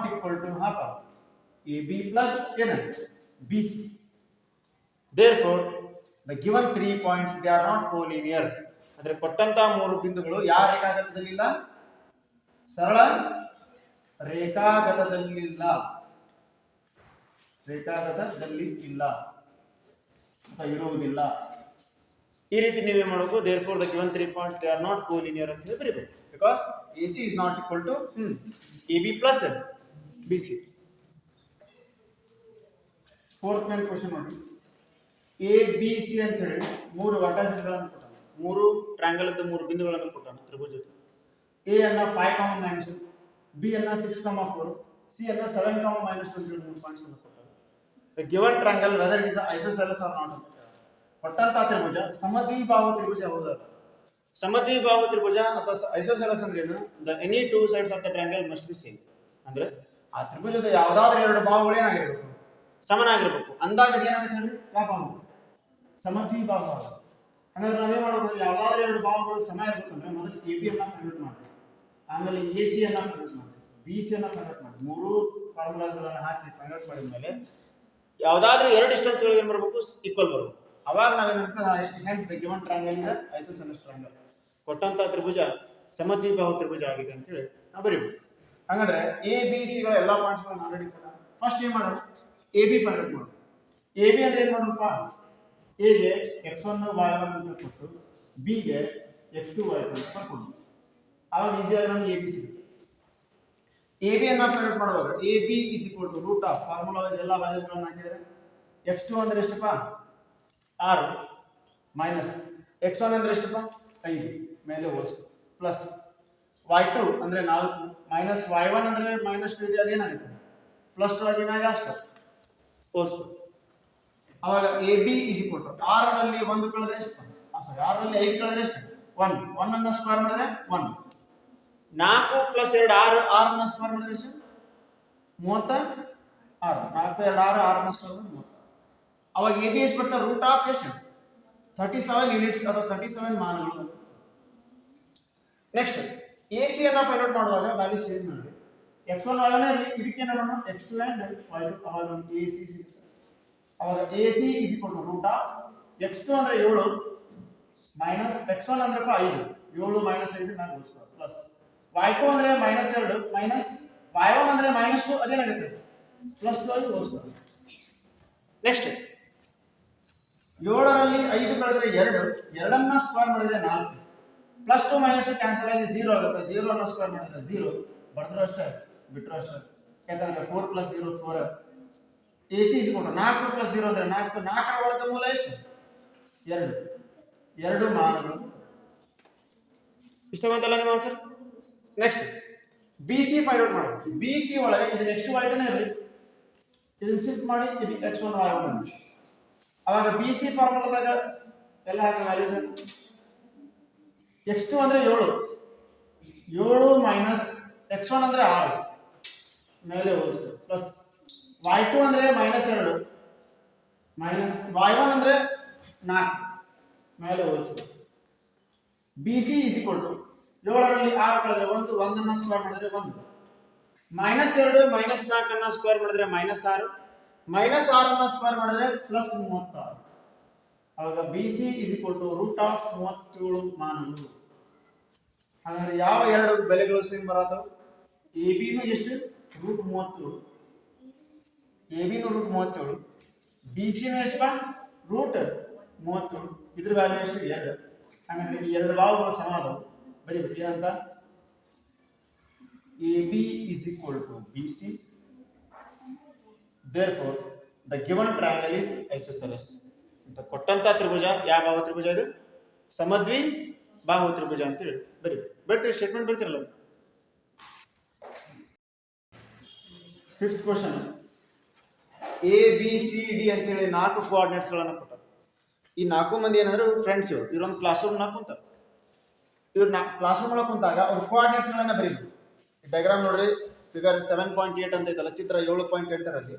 equal to half of AB plus BC. Therefore, the given 3 points they are not collinear. ಅಂದ್ರೆ ಕೊಟ್ಟಂತ ಮೂರು ಬಿಂದುಗಳು ಯಾವ ರೇಖಾಗತದಲ್ಲಿಲ್ಲ ಸರಳ ರೇಖಾಗತದಲ್ಲಿ ಇಲ್ಲ ಇರುವುದಿಲ್ಲ ಈ ರೀತಿ ನೀವೇ ಮಾಡಬೇಕು therefore the given 3 points they are not collinear ಅಂತ ಹೇಳಿ ಬರೀಬೇಕು because AC is not equal to AB plus BC. Fourth main question ನೋಡಿ ABC ಅಂತ ಹೇಳಿ ಮೂರು ವರ್ಟೈಸಸ್ಗಳನ್ನು ಕೊಟ್ಟಾನ ಮೂರು ಟ್ರಯಾಂಗಲ್ ಅಂತ ಮೂರು ಬಿಂದುಗಳನ್ನು ಕೊಟ್ಟಾನ ತ್ರಿಭುಜದ A ಅನ್ನ 5, -2 B ಅನ್ನ 6, 4 C ಅನ್ನ 7, -2 ಅಂತ ಹೇಳಿ ಮೂರು ಪಾಯಿಂಟ್ಸ್ ಅನ್ನು ಕೊಟ್ಟಾನ. The given triangle whether it is isosceles or not ಕೊಟ್ಟಂತ ತ್ರಿಭುಜ ಸಮದ್ವಿಬಾಹು ತ್ರಿಭುಜ ಹೌದಾ ಸಮದ್ವಿಬಾಹು ತ್ರಿಭುಜ ಅಥವಾ ಐಸೋಸೆಲಸ್ ಅಂದ್ರೆ ಏನು the any two sides of the triangle must be same ಅಂದ್ರೆ ಆ ತ್ರಿಭುಜದ ಯಾವುದಾದರೂ ಎರಡು ಬಾಹುಗಳು ಏನಾಗಿರಬೇಕು ಸಮನಾಗಿರಬೇಕು ಅಂದಾಗ ಏನಾಗುತ್ತೆ ಹೇಳಿ ಯಾವ ಬಾಹು ಸಮದ್ವಿಬಾಹು ಹಾಗಾದ್ರೆ ನಾವೇ ಮಾಡಬೇಕು ಯಾವುದಾದರೂ ಎರಡು ಬಾಹುಗಳು ಸಮ ಇರಬೇಕಂದ್ರೆ ಮೊದಲು AB ಅನ್ನ ಕನ್ವರ್ಟ್ ಮಾಡಬೇಕು ಆಮೇಲೆ AC ಅನ್ನ ಕನ್ವರ್ಟ್ ಮಾಡಬೇಕು BC ಅನ್ನ ಕನ್ವರ್ಟ್ ಮಾಡಿ ಮೂರು ಫಾರ್ಮುಲಾಗಳನ್ನು ಹಾಕಿ ಕನ್ವರ್ಟ್ ಮಾಡಿದ ಮೇಲೆ ಯಾವುದಾದರೂ ಎರಡು ಡಿಸ್ಟೆನ್ಸ್ಗಳು ಏನು ಬರಬೇಕು ಈಕ್ವಲ್ ಬರಬೇಕು ಅವಾಗ ನಾವೇನಂತ hence the given triangle is isosceles triangle ಕೊಟ್ಟಂತ ತ್ರಿಭುಜ ಸಮದ್ವಿಬಾಹು ತ್ರಿಭುಜ ಆಗಿದೆ ಅಂತ ಹೇಳಿ ನಾವು ಬರೀಬೇಕು. ಹಾಗಾದ್ರೆ ABC ಗಳ ಎಲ್ಲಾ ಪಾಯಿಂಟ್ಸ್ ಗಳನ್ನು ಆಲ್ರೆಡಿ ಕೊಟ್ಟ ಫಸ್ಟ್ ಏನು ಮಾಡೋಣ AB ಫೈಂಡ್ ಔಟ್ ಮಾಡೋಣ AB ಅಂದ್ರೆ ಏನು ಮಾಡೋಣಪ್ಪ A ಗೆ x1 y1 ಅಂತ ಕೊಟ್ಟು B ಗೆ x2 y2 ಅಂತ ಕೊಟ್ಟು ಆವಾಗ ಈಸಿಯಾಗಿ ನಮಗೆ AB ಸಿಗುತ್ತೆ. AB ಅನ್ನ ಫೈಂಡ್ ಔಟ್ ಮಾಡುವಾಗ AB is equal to root of formula wise ಎಲ್ಲ ವ್ಯಾಲ್ಯೂಸ್ ಗಳನ್ನು ಹಾಕಿದ್ರೆ x2 ಅಂದ್ರೆ ಎಷ್ಟಪ್ಪ 6 ಮೈನಸ್ x1 ಅಂದ್ರೆ ಎಷ್ಟಪ್ಪ 5 ಮೇಲೆ ಹೋಲ್ಸ್ಕೊ ಪ್ಲಸ್ y2 ಅಂದ್ರೆ 4 ಮೈನಸ್ y1 ಅಂದ್ರೆ -2 ಇದೆ ಅದೇನಾಗುತ್ತೆ +2 ಆಗಿ ಮ್ಯಾಗ ಹಾಸ್ಕೊ ಹೋಲ್ಸ್ಕೊ ಅವಾಗ AB is equal to 6 ರಲ್ಲಿ 1 ಕಳೆದ್ರೆ ಎಷ್ಟು ಸಾರಿ 6 ರಲ್ಲಿ 5 ಕಳೆದ್ರೆ ಎಷ್ಟು 1 1 ಅನ್ನು ಸ್ಕ್ವೇರ್ ಮಾಡಿದ್ರೆ 1 4 + 2 6 6 ಅನ್ನು ಸ್ಕ್ವೇರ್ ಮಾಡಿದ್ರೆ ಎಷ್ಟು 36 4 2 6 6 ಅನ್ನು ಸ್ಕ್ವೇರ್ ಮಾಡಿದ್ರೆ 30 ಅವಾಗ AB ಎಷ್ಟು ಬರ್ತಾ ರೂಟ್ ಆಫ್ ಎಷ್ಟು 37 ಯೂನಿಟ್ಸ್ ಅಥವಾ 37 ಮಾನಗಳು. ನೆಕ್ಸ್ಟ್ AC ಅನ್ನು ಫೈಂಡ್ ಔಟ್ ಮಾಡುವಾಗ ವ್ಯಾಲ್ಯೂಸ್ ಚೇಂಜ್ ಮಾಡಿ x1 y1 ಅಲ್ಲಿ ಇದಕ್ಕೆ ಏನು ಮಾಡೋಣ x2 and y2 ಅವಾಗ AC ಸಿಗುತ್ತೆ ಅವಾಗ AC is equal to root of x2 ಅಂದ್ರೆ 7 ಮೈನಸ್ x1 ಅಂದ್ರೆ 5 7 ಮೈನಸ್ 5 ನಾನು ಹೋಲ್ಸ್ಕೊ ಪ್ಲಸ್ y2 ಅಂದ್ರೆ -2 ಮೈನಸ್ y1 ಅಂದ್ರೆ -2 ಅದೇನಾಗುತ್ತೆ +2 ಆಗಿ ಹೋಲ್ಸ್ಕೊ. ನೆಕ್ಸ್ಟ್ 7 ರಲ್ಲಿ 5 ಕಳೆದ್ರೆ 2 2 ಅನ್ನು ಸ್ಕ್ವೇರ್ ಮಾಡಿದ್ರೆ 4 +2 -2 ಕ್ಯಾನ್ಸಲ್ ಆಗಿ 0 ಆಗುತ್ತೆ 0 ಅನ್ನು ಸ್ಕ್ವೇರ್ ಮಾಡಿದ್ರೆ 0 ಬರೆದ್ರು ಅಷ್ಟೇ ಬಿಟ್ಟರು ಅಷ್ಟೇ ಯಾಕಂದ್ರೆ 4 + 0 4 ಎ ಸಿ ಇಸ್ಕೊಂಡು 4 ಪ್ಲಸ್ 0 ಅಂದ್ರೆ 4, 4ರ ವರ್ಗಮೂಲ ಎಷ್ಟು? 2. 2 ಮಾನಗಳು. ಇಷ್ಟ ಬಂತಲ್ಲ ನಿಮ್ಮ answer. Next B C find out ಮಾಡಬೇಕು. ಬಿ ಸಿ ಒಳಗೆ ಇದು ನೆಕ್ಸ್ಟ್ y ಇರಲಿ, ಇದನ್ನ ಶಿಫ್ಟ್ ಮಾಡಿ ಇದು x1 y1 ಅವಾಗ ಬಿ ಸಿ ಫಾರ್ಮುಲಾದಾಗ ಎಲ್ಲ ಹಾಕಿ ವ್ಯಾಲ್ಯೂಸ್ x2 ಅಂದ್ರೆ 7 ಮೈನಸ್ x1 ಅಂದ್ರೆ 6 ಮೇಲೆ ಹೋಗುತ್ತೆ ಪ್ಲಸ್ y2 ಅಂದ್ರೆ -2 ಮೈನಸ್ y1 ಅಂದ್ರೆ 4 ಮೇಲೆ ಹೋಗುತ್ತೆ. BC is equal to 7ರಲ್ಲಿ 6 ಕಳೆದ್ರೆ 1, 1 ಅನ್ನು ಸ್ಕ್ವೇರ್ ಮಾಡಿದ್ರೆ 1, -2 -4 ಅನ್ನು ಸ್ಕ್ವೇರ್ ಮಾಡಿದ್ರೆ -6, -6 ಅನ್ನು ಸ್ಕ್ವೇರ್ ಮಾಡಿದ್ರೆ +36. ಆವಾಗ BC is equal to √37 ಮಾನಗಳು. ಹಾಗಾದ್ರೆ ಯಾವ ಎರಡು ಬೆಲೆಗಳು ಸೇಮ್ ಬರತ್ತವೆ? AB ನು ಎಷ್ಟು? √37, AB ನು √37, BC ನು ಎಷ್ಟು ಬಾ? √37. ಇದ್ರ ವ್ಯಾಲ್ಯೂ ಎಷ್ಟು? 2. ಹಾಗಾದ್ರೆ ಈ ಎರಡು ಭಾಗಗಳು ಸಮ ಆದವು. ಬರೀಬೇಕು ಏನಂತ? AB is equal to BC, therefore the given triangle is isosceles. ಅಂತ ಕೊಟ್ಟಂತ ತ್ರಿಭುಜ ಯಾವ ಬಾಹು ತ್ರಿಭುಜ ಇದು? ಸಮದ್ವಿ ಬಾಹು ತ್ರಿಭುಜ ಅಂತ ಹೇಳಿ ಬರ್ತೀರಿ ಸ್ಟೇಟ್ಮೆಂಟ್ ಬರ್ತಿರಲ್ಲ. Fifth question, A B C D ಅಂತೇಳಿ 4 ಕೋಆರ್ಡಿನೇಟ್ಸ್ ಗಳನ್ನ ಕೊಟ್ಟಾರೆ. ಈ 4 ಮಂದಿ ಏನಂದ್ರೆ ಫ್ರೆಂಡ್ಸ್, ಇವ್ರೊಂದು ಕ್ಲಾಸ್ ರೂಮ್ ನಾಗ ಕುಂತ, ಇವ್ರ ಕ್ಲಾಸ್ ರೂಮ್ ಒಳಗೆ ಕುಂತಾಗ ಅವ್ರ ಕೋಆರ್ಡಿನೇಟ್ಸ್ ಗಳನ್ನ ಬರೀಬೇಕು. ಡಯಾಗ್ರಾಮ್ ನೋಡ್ರಿ, ಫಿಗರ್ 7.8 ಅಂತ ಐತಲ್ಲ, ಚಿತ್ರ 7.8ರಲ್ಲಿ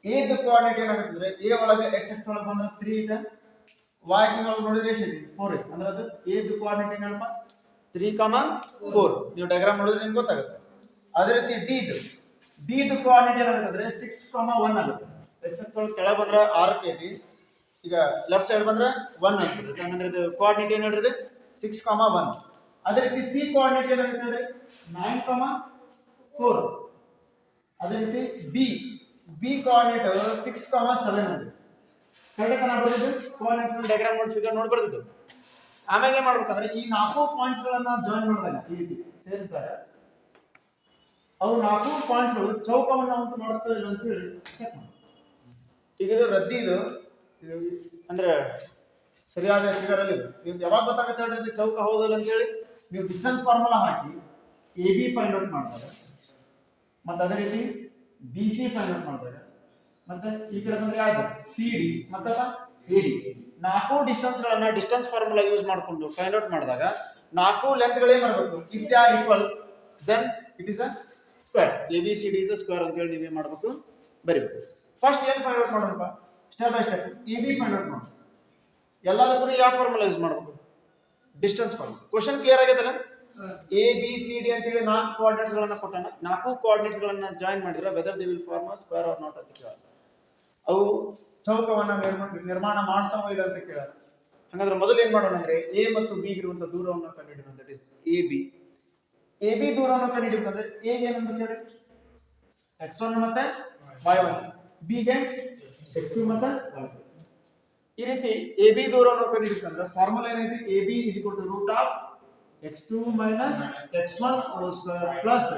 ಎದು ಕೋಆರ್ಡಿನೇಟ್ ಏನಾಗುತ್ತಂದ್ರೆ ಎ ಒಳಗೆ x ಒಳಗೆ ಬಂದ್ರೆ 3 ಇದೆ, y ಆಕ್ಸಿಸ್ ಒಳಗೆ ನೋಡಿದ್ರೆ ಎಷ್ಟಿದೆ? 4 ಇದೆ. ಅಂದ್ರೆ ಅದು ಎದು ಕೋಆರ್ಡಿನೇಟ್ ಏನಪ್ಪ? 3, 4. ನೀವು ಡಯಾಗ್ರಾಮ್ ನೋಡಿದ್ರೆ ನಿಮ್ಗೆ ಗೊತ್ತಾಗುತ್ತೆ. ಅದೇ ರೀತಿ ಡಿ ದು ಕೋಆರ್ಡಿನೇಟ್ ಏನಾಗುತ್ತಂದ್ರೆ 6, 1 ಆಗುತ್ತೆ. x ಒಳಗೆ ಕೆಳಗೆ ಬಂದ್ರೆ 6 ಐತಿ, ಈಗ ಲೆಫ್ಟ್ ಸೈಡ್ ಬಂದ್ರೆ 1 ಆಗ್ತದೆ. ಹಂಗಂದ್ರೆ ಇದು ಕೋಆರ್ಡಿನೇಟ್ ಏನು ಹೇಳಿದ್ರೆ 6, 1. ಅದೇ ರೀತಿ ಸಿ ಕೋಆರ್ಡಿನೇಟ್ ಏನಾಗುತ್ತೆ ಅಂದ್ರೆ 9, 4. ಅದೇ ರೀತಿ ಬಿ ಕೋಆರ್ಡಿನೇಟ್ 6, 7 ಅಂತ ಕರೆಕ್ಟ್ ನಾವು ಬರೆದಿದ್ದು ಕೋಆರ್ಡಿನೇಟ್ಸ್ ಡಯಾಗ್ರಾಮ್ ನೋಡಿ ಫಿಗರ್ ನೋಡಿ ಬರೆದಿದ್ದು. ಆಮೇಲೆ ಏನು ಮಾಡ್ಬೇಕಂದ್ರೆ ಈ 4 ಪಾಯಿಂಟ್ಸ್ ಗಳನ್ನ ಜಾಯಿನ್ ಮಾಡಿದಾಗ ಈ ರೀತಿ ಸೇರಿಸಿದಾಗ ಅವು 4 ಪಾಯಿಂಟ್ಸ್ ಗಳು ಚೌಕವನ್ನು ಉಂಟು ಮಾಡುತ್ತವೆ ಅಂತ ಹೇಳಿ ಚೆಕ್ ಮಾಡಿ. ಈಗ ಇದು ರದ್ದಿ, ಇದು ಅಂದ್ರೆ ಸರಿಯಾದ ಫಿಗರ್ ಅಲ್ಲಿ ನೀವು ಯಾವಾಗ ಗೊತ್ತಾಗುತ್ತೆ ಹೇಳಿದ್ರೆ ಚೌಕ ಹೌದಲ್ಲ ಅಂತ ಹೇಳಿ ನೀವು difference formula hockey A B find out ಮಾಡ್ತಾರೆ, ಮತ್ತೆ ಅದೇ ರೀತಿ ಬಿ ಸಿ ಫೈಂಡ್ ಔಟ್ ಮಾಡ್ತಾರೆ, ಮತ್ತೆ ಈ ಕಡೆ ಬಂದ್ರೆ ಯಾವುದು ಸಿ ಡಿ ಮತ್ತೆ ಎ ಡಿ. 4 ಡಿಸ್ಟೆನ್ಸ್ ಗಳನ್ನ ಡಿಸ್ಟೆನ್ಸ್ ಫಾರ್ಮುಲಾ ಯೂಸ್ ಮಾಡಿಕೊಂಡು ಫೈಂಡ್ ಔಟ್ ಮಾಡಿದಾಗ 4 ಲೆಂತ್ ಗಳೇ ಮಾಡಬೇಕು. If they are equal then it is a square. A B C D is a square ಅಂತ ಹೇಳಿ ನೀವೇ ಮಾಡಬೇಕು, ಬರೀಬೇಕು. ಫಸ್ಟ್ ಏನು ಫೈಂಡ್ ಔಟ್ ಮಾಡೋಣಪ್ಪ? Step by step A B find out ಮಾಡೋಣ. ಎಲ್ಲದಕ್ಕೂ ಯಾವ ಫಾರ್ಮುಲಾ ಯೂಸ್ ಮಾಡಬೇಕು? Distance formula. ಕ್ವಶನ್ ಕ್ಲಿಯರ್ ಆಗೈತಲ್ಲ? ಎ ಬಿ ಸಿ ಡಿ ಅಂತ ಹೇಳಿ 4 ಕೋಆರ್ಡಿನೇಟ್ಸ್ ಗಳನ್ನ ಕೊಟ್ಟಾನ. 4 ಕೋಆರ್ಡಿನೇಟ್ಸ್ ಗಳನ್ನ ಜಾಯಿನ್ ಮಾಡಿದ್ರೆ whether they will form a square or not ಅಂತ ಕೇಳ, ಅವು ಚೌಕವನ್ನ ನಿರ್ಮಾಣ ಮಾಡ್ತಾವೋ ಇಲ್ಲ ಅಂತ ಕೇಳ. ಹಾಗಾದ್ರೆ ಮೊದಲು ಏನ್ ಮಾಡೋಣ ಅಂದ್ರೆ ಎ ಮತ್ತು ಬಿ ಇರುವಂತ ದೂರವನ್ನು ಕಂಡುಹಿಡಿಯೋಣ. ದಟ್ ಇಸ್ ಎ ಬಿ ದೂರವನ್ನು ಕಂಡುಹಿಡಿಯಬೇಕಂದ್ರೆ ಎ ಗೆ ಏನಂತ ಕೇಳಿ x1 ಮತ್ತೆ y1, ಬಿ ಗೆ x2 ಮತ್ತೆ y2. ಈ ರೀತಿ ಎ ಬಿ ದೂರವನ್ನು ಕಂಡುಹಿಡಿಯಬೇಕಂದ್ರೆ ಫಾರ್ಮುಲಾ ಏನೈತಿ? A B is equal to √x2 minus x1 whole square plus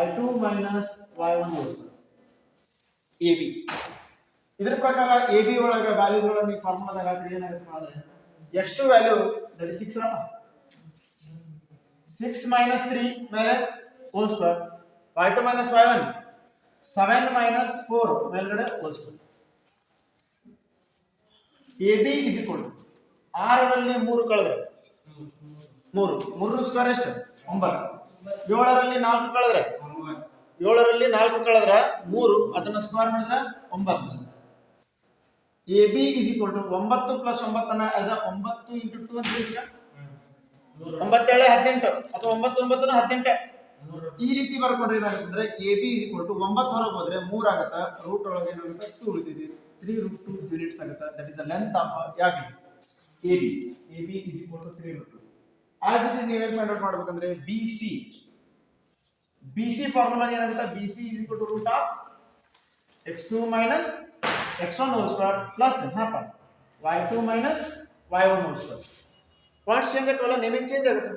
y2 minus y1 whole square. A B ಇದರ ಪ್ರಕಾರ ಎ ಬಿ ಒಳಗೆ ವ್ಯಾಲ್ಯೂಸ್ ಗಳನ್ನು ಈ ಫಾರ್ಮುಲಾದಾಗ ಹಾಕಿದ್ರೆ ಏನಾಗುತ್ತೆ ಅಂದ್ರೆ x2 value that is 6 minus 3 ಮೇಲೆ whole square, y2 minus y1 7 minus 4 ಮೇಲ್ಗಡೆ whole square. A B is equal to 6ರಲ್ಲಿ 3 ಕಳೆದ್ರೆ 3 ಸ್ಕ್ವೇರ್ ಎಷ್ಟು? 9. 7ರಲ್ಲಿ 4 ಕಳೆದ್ರೆ 3, ಅದನ್ನ ಸ್ಕ್ವೇರ್ ಮಾಡಿದ್ರೆ 9. A B is equal to 9 plus 9 ಅನ್ನ ಆಸ್ ಅ 9 ಇಂಟು 2 ಅಂತ ಈಗ 9 7 18 ಅಥವಾ 9 9 18 ಈ ರೀತಿ ಬರ್ಕೊಂಡ್ರೆ ಏನಾಗುತ್ತೆ A B is equal to 9 ಹೊರಗೆ ಹೋದ್ರೆ 3 ಆಗುತ್ತೆ, ರೂಟ್ ಒಳಗೆ ಏನಾಗುತ್ತೆ 2 ಉಳಿದಿದೆ, 3√2 ಯೂನಿಟ್ಸ್ ಆಗುತ್ತೆ. That is the length of ಯಾಕೆ A B. A B is equal to 3√2. As it is ನೀವೇನು ಫೈಂಡ್ ಔಟ್ ಮಾಡ್ಬೇಕಂದ್ರೆ ಬಿ ಸಿ ಫಾರ್ಮುಲಾ ಏನಾಗುತ್ತೆ? B C is equal to √x2 minus x1 whole square plus y2 minus y1 whole square. Points change ಆಗ್ತಾವಲ್ಲ, ನೇಮಿಂಗ್ ಚೇಂಜ್ ಆಗುತ್ತೆ.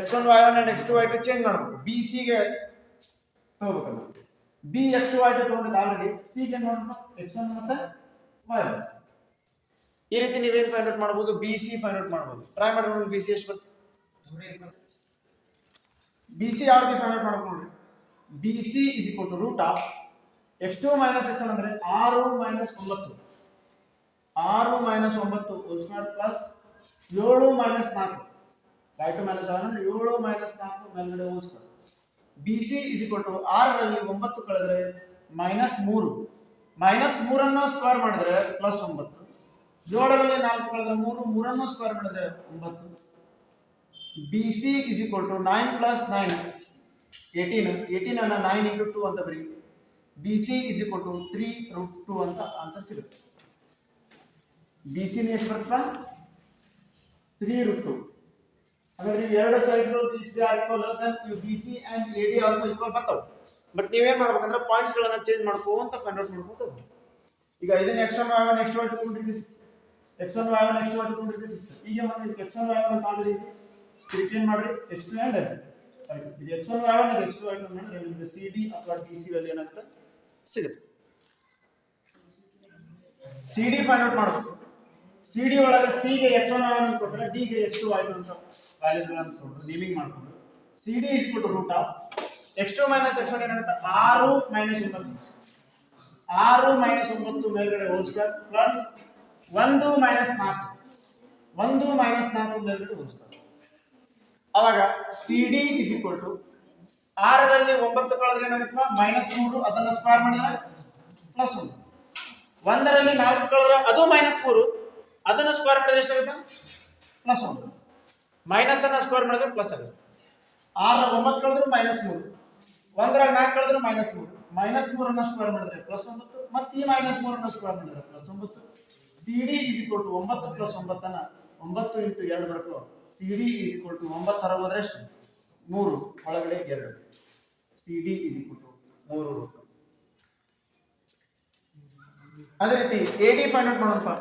x1 y1 and x2 y2 change ಮಾಡಬೇಕು. ಬಿ ಸಿ ಗೆ ಹೋಗ್ಬೇಕಲ್ಲ, ಬಿ ಎಕ್ಸ್ ಟು y2 ತಗೊಂಡಿದ್ದು ಆಲ್ರೆಡಿ, ಸಿ ಗೆ ನೋಡೋಣ x1 ಮತ್ತೆ y1. ಈ ರೀತಿ ನೀವೇನು ಫೈಂಡ್ ಔಟ್ ಮಾಡಬಹುದು, ಬಿ ಸಿ ಫೈಂಡ್ ಔಟ್ ಮಾಡಬಹುದು. ಟ್ರೈ ಮಾಡಿ ನೋಡಿ ಬಿ ಸಿ ಎಷ್ಟು ಬರುತ್ತೆ. ಬಿ ಸಿ ಯಾವ ರೀತಿ ಫೈಂಡ್ ಔಟ್ ಮಾಡಬೇಕು ನೋಡಿ. B C is equal to root of x2 minus x1 ಅಂದ್ರೆ 6 minus 9, 6 minus 9 whole square plus 7 minus 4, y2 minus 7 ಅಂದ್ರೆ 7 ಮೈನಸ್ 4 ಮೇಲ್ಗಡೆ whole square. B C is equal to 6 ರಲ್ಲಿ 9 ಕಳೆದ್ರೆ ಮೈನಸ್ 3, ಮೈನಸ್ 3 ಅನ್ನು ಸ್ಕ್ವೇರ್ ಮಾಡಿದ್ರೆ ಪ್ಲಸ್ 9, 7 ರಲ್ಲಿ 4 ಕಳೆದ್ರೆ 3, 3 ಅನ್ನು ಸ್ಕ್ವೇರ್ ಮಾಡಿದ್ರೆ 9. B C is equal to 9 plus 9 18, 18 ಅನ್ನ 9 ಇಂಟು 2 ಅಂತ ಬರೀ. B C is equal to 3 root 2 ಅಂತ ಆನ್ಸರ್ ಸಿಗುತ್ತೆ. ಬಿ ಸಿ ಎಷ್ಟು ಬರುತ್ತಾ 3 ರೂಟ್ 2. ಹಾಗಾದ್ರೆ ಈ ಎರಡು sides equal then you B C and A D also equal ಬರ್ತಾವೆ. ಬಟ್ ನೀವೇನ್ ಮಾಡ್ಬೇಕಂದ್ರೆ ಪಾಯಿಂಟ್ಸ್ ಗಳನ್ನ ಚೇಂಜ್ ಮಾಡ್ಕೊಂತ ಫೈಂಡ್ ಔಟ್ ಮಾಡ್ಕೊಂತ ಹೋಗ್ಬೇಕು. ಈಗ ಇದನ್ನ x1 y1 x2 y2 ತಗೊಂಡಿದ್ದೀವಿ, x1 y1 x2 y2 ತಗೊಂಡಿದ್ದೀವಿ. ಈಗ ಮತ್ತೆ x1 y1 ಅಂತ ಆಲ್ರೆಡಿ ರಿಟೇನ್ ಮಾಡಿ x2 ಅಂಡ್ ಇದು x1 y1 ಇದು x2 y2 ಮಾಡಿದ್ರೆ ನಿಮಗೆ CD ಅಥವಾ DC ವ್ಯಾಲ್ಯೂ ಏನಾಗುತ್ತೆ ಸಿಗುತ್ತೆ. CD ಫೈಂಡ್ ಔಟ್ ಮಾಡಬೇಕು. CD ಒಳಗೆ C ಗೆ x1 y1 ಅಂತ ಕೊಟ್ಟರೆ D ಗೆ x2 y2 ಅಂತ ವ್ಯಾಲ್ಯೂಸ್ ಗಳನ್ನು ಕೊಟ್ಟು ನೇಮಿಂಗ್ ಮಾಡ್ಕೊಂಡು CD is equal to root of x2 minus x1 ಏನಾಗುತ್ತೆ 6 minus 9, 6 minus 9 ಮೇಲ್ಗಡೆ whole square plus 1 minus 4, 1 minus 4 ಮೇಲ್ಗಡೆ ಹೋಲ್ ಸ್ಕ್ವೇರ್. ಅವಾಗ CD is equal to 6 ರಲ್ಲಿ 9 ಕಳೆದ್ರೆ ಏನಾಗುತ್ತೆ ಮೈನಸ್ 3, ಅದನ್ನ ಸ್ಕ್ವೇರ್ ಮಾಡಿದ್ರೆ ಪ್ಲಸ್ 1, 1 ರಲ್ಲಿ 4 ಕಳೆದ್ರೆ ಅದು ಮೈನಸ್ 3, ಅದನ್ನ ಸ್ಕ್ವೇರ್ ಮಾಡಿದ್ರೆ ಎಷ್ಟಾಗುತ್ತೆ ಪ್ಲಸ್ 1, ಮೈನಸ್ ಅನ್ನ ಸ್ಕ್ವೇರ್ ಮಾಡಿದ್ರೆ ಪ್ಲಸ್ ಆಗುತ್ತೆ. 6 9 ಕಳೆದ್ರೆ ಮೈನಸ್ 3, 1 4 ಕಳೆದ್ರೆ ಮೈನಸ್ 3, ಮೈನಸ್ 3 ಅನ್ನ ಸ್ಕ್ವೇರ್ ಮಾಡಿದ್ರೆ ಪ್ಲಸ್ 9, ಮತ್ತೆ ಈ ಮೈನಸ್ 3 ಅನ್ನ ಸ್ಕ್ವೇರ್ ಮಾಡಿದ್ರೆ plus 9. CD is equal to 9 plus 9 ಅನ್ನ 9 ಇಂಟು 2 ಬರುತ್ತೆ. CD is equal to 9 ಹೋದ್ರೆ ಎಷ್ಟು 3 ಒಳಗಡೆ 2. CD is equal to 3 root. ಅದೇ ರೀತಿ AD ಫೈಂಡ್ ಔಟ್ ಮಾಡೋಣಪ್ಪ.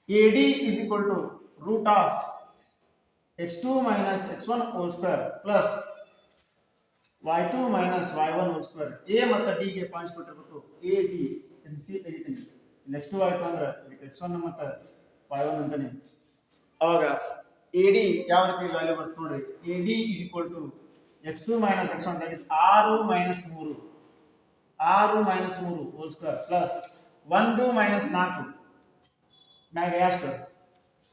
AD is equal to root of x2 minus x1 whole square plus y2 minus y1 whole square. A ಮತ್ತು D ಗೆ points ಕೊಟ್ಟಿರಬೇಕು. A D and C ತೆಗಿತೀನಿ. x2 y2 ಅಂದ್ರೆ ಇದಕ್ಕೆ x1 ಮತ್ತು y1 ಅಂತಾನೆ. ಅವಾಗ AD ಯಾವ ರೀತಿ ವ್ಯಾಲ್ಯೂ ಬರುತ್ತೆ ನೋಡ್ರಿ. AD is equal to x2 minus x1 that is 6 minus 3, 6 minus 3 whole square plus 1 minus 4 ಮ್ಯಾಗ ಯಾವ ಸ್ಕ್ವೇರ್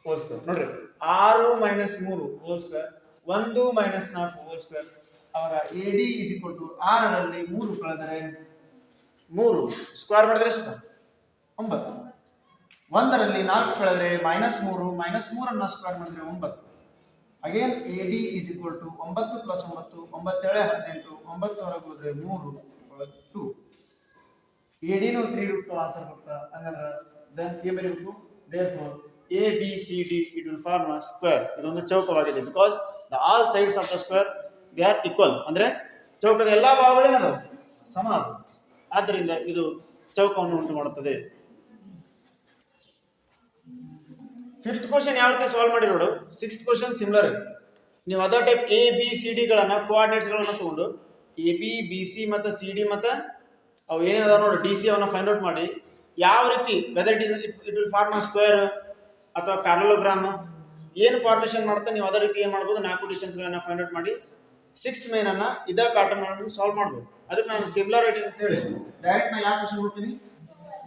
ಹೋಲ್ ಸ್ಕ್ವೇರ್ ನೋಡ್ರಿ 6 minus 3 whole square 1 minus 4 whole square. ಅವಾಗ AD is equal to 6 ರಲ್ಲಿ 3 ಕಳೆದರೆ 3 ಸ್ಕ್ವೇರ್ ಮಾಡಿದ್ರೆ ಎಷ್ಟು 9, 1 ರಲ್ಲಿ 4 ಕಳೆದರೆ ಮೈನಸ್ 3, ಮೈನಸ್ 3 ಅನ್ನ ಸ್ಕ್ವೇರ್ ಮಾಡಿದ್ರೆ 9. Again AD is equal to 9 plus 9, 9 18, 9 ಹೊರಗೆ ಹೋದ್ರೆ 3 ಒಳಗೆ 2. AD ನು 3 ರೂಟ್ 2 ಆನ್ಸರ್ ಬರುತ್ತೆ. ಹಂಗಂದ್ರೆ ದೆನ್ ಎ ಬರೀಬೇಕು. Therefore, A, B, C, D it will form a square. ಇದೊಂದು ಚೌಕವಾಗಿದೆ because the all sides of the square they are equal. ಅಂದ್ರೆ ಚೌಕದ ಎಲ್ಲಾ ಭಾಗಗಳು ಏನದು ಸಮಾನ. ಆದ್ದರಿಂದ ಇದು ಚೌಕವನ್ನು ಉಂಟು ಮಾಡುತ್ತದೆ. 5th ಕ್ವೆಶ್ಚನ್ ಯಾವ ರೀತಿ ಸಾಲ್ವ್ ಮಾಡಿ ನೋಡು. 6th ಕ್ವೆಶ್ಚನ್ ಸಿಮಿಲರ್ ಇದೆ. ನೀವು other type A, B, C, D ಗಳನ್ನ ಕೋಆರ್ಡಿನೇಟ್ಸ್ ಗಳನ್ನ ತಗೊಂಡು A, B, B, C ಮತ್ತು C, D ಮತ್ತು ಅವು ಏನೇನದ ನೋಡಿ D, C ಅವನ್ನ ಫೈಂಡ್ ಔಟ್ ಮಾಡಿ ಯಾವ ರೀತಿ whether it will form a square ಅಥವಾ ಪ್ಯಾರಲೋಗ್ರಾಮ್ ಏನು ಫಾರ್ಮೇಷನ್ ಮಾಡುತ್ತೆ ನೀವು ಅದೇ ರೀತಿ ಏನು ಮಾಡ್ಬೋದು 4 ಡಿಸ್ಟೆನ್ಸ್ಗಳನ್ನ ಫೈಂಡ್ ಔಟ್ ಮಾಡಿ 6th ಮೇನ್ ಅನ್ನ ಇದೇ ಪ್ಯಾಟರ್ನ್ ಅನ್ನು ಸಾಲ್ವ್ ಮಾಡ್ಬೋದು. ಅದಕ್ಕೆ ನಾನು ಸಿಮಿಲಾರಿಟಿ ಅಂತ ಹೇಳಿ ಡೈರೆಕ್ಟ್ ನಾನು ಯಾವ ಕ್ವೆಶ್ಚನ್ ಹೋಗ್ತೀನಿ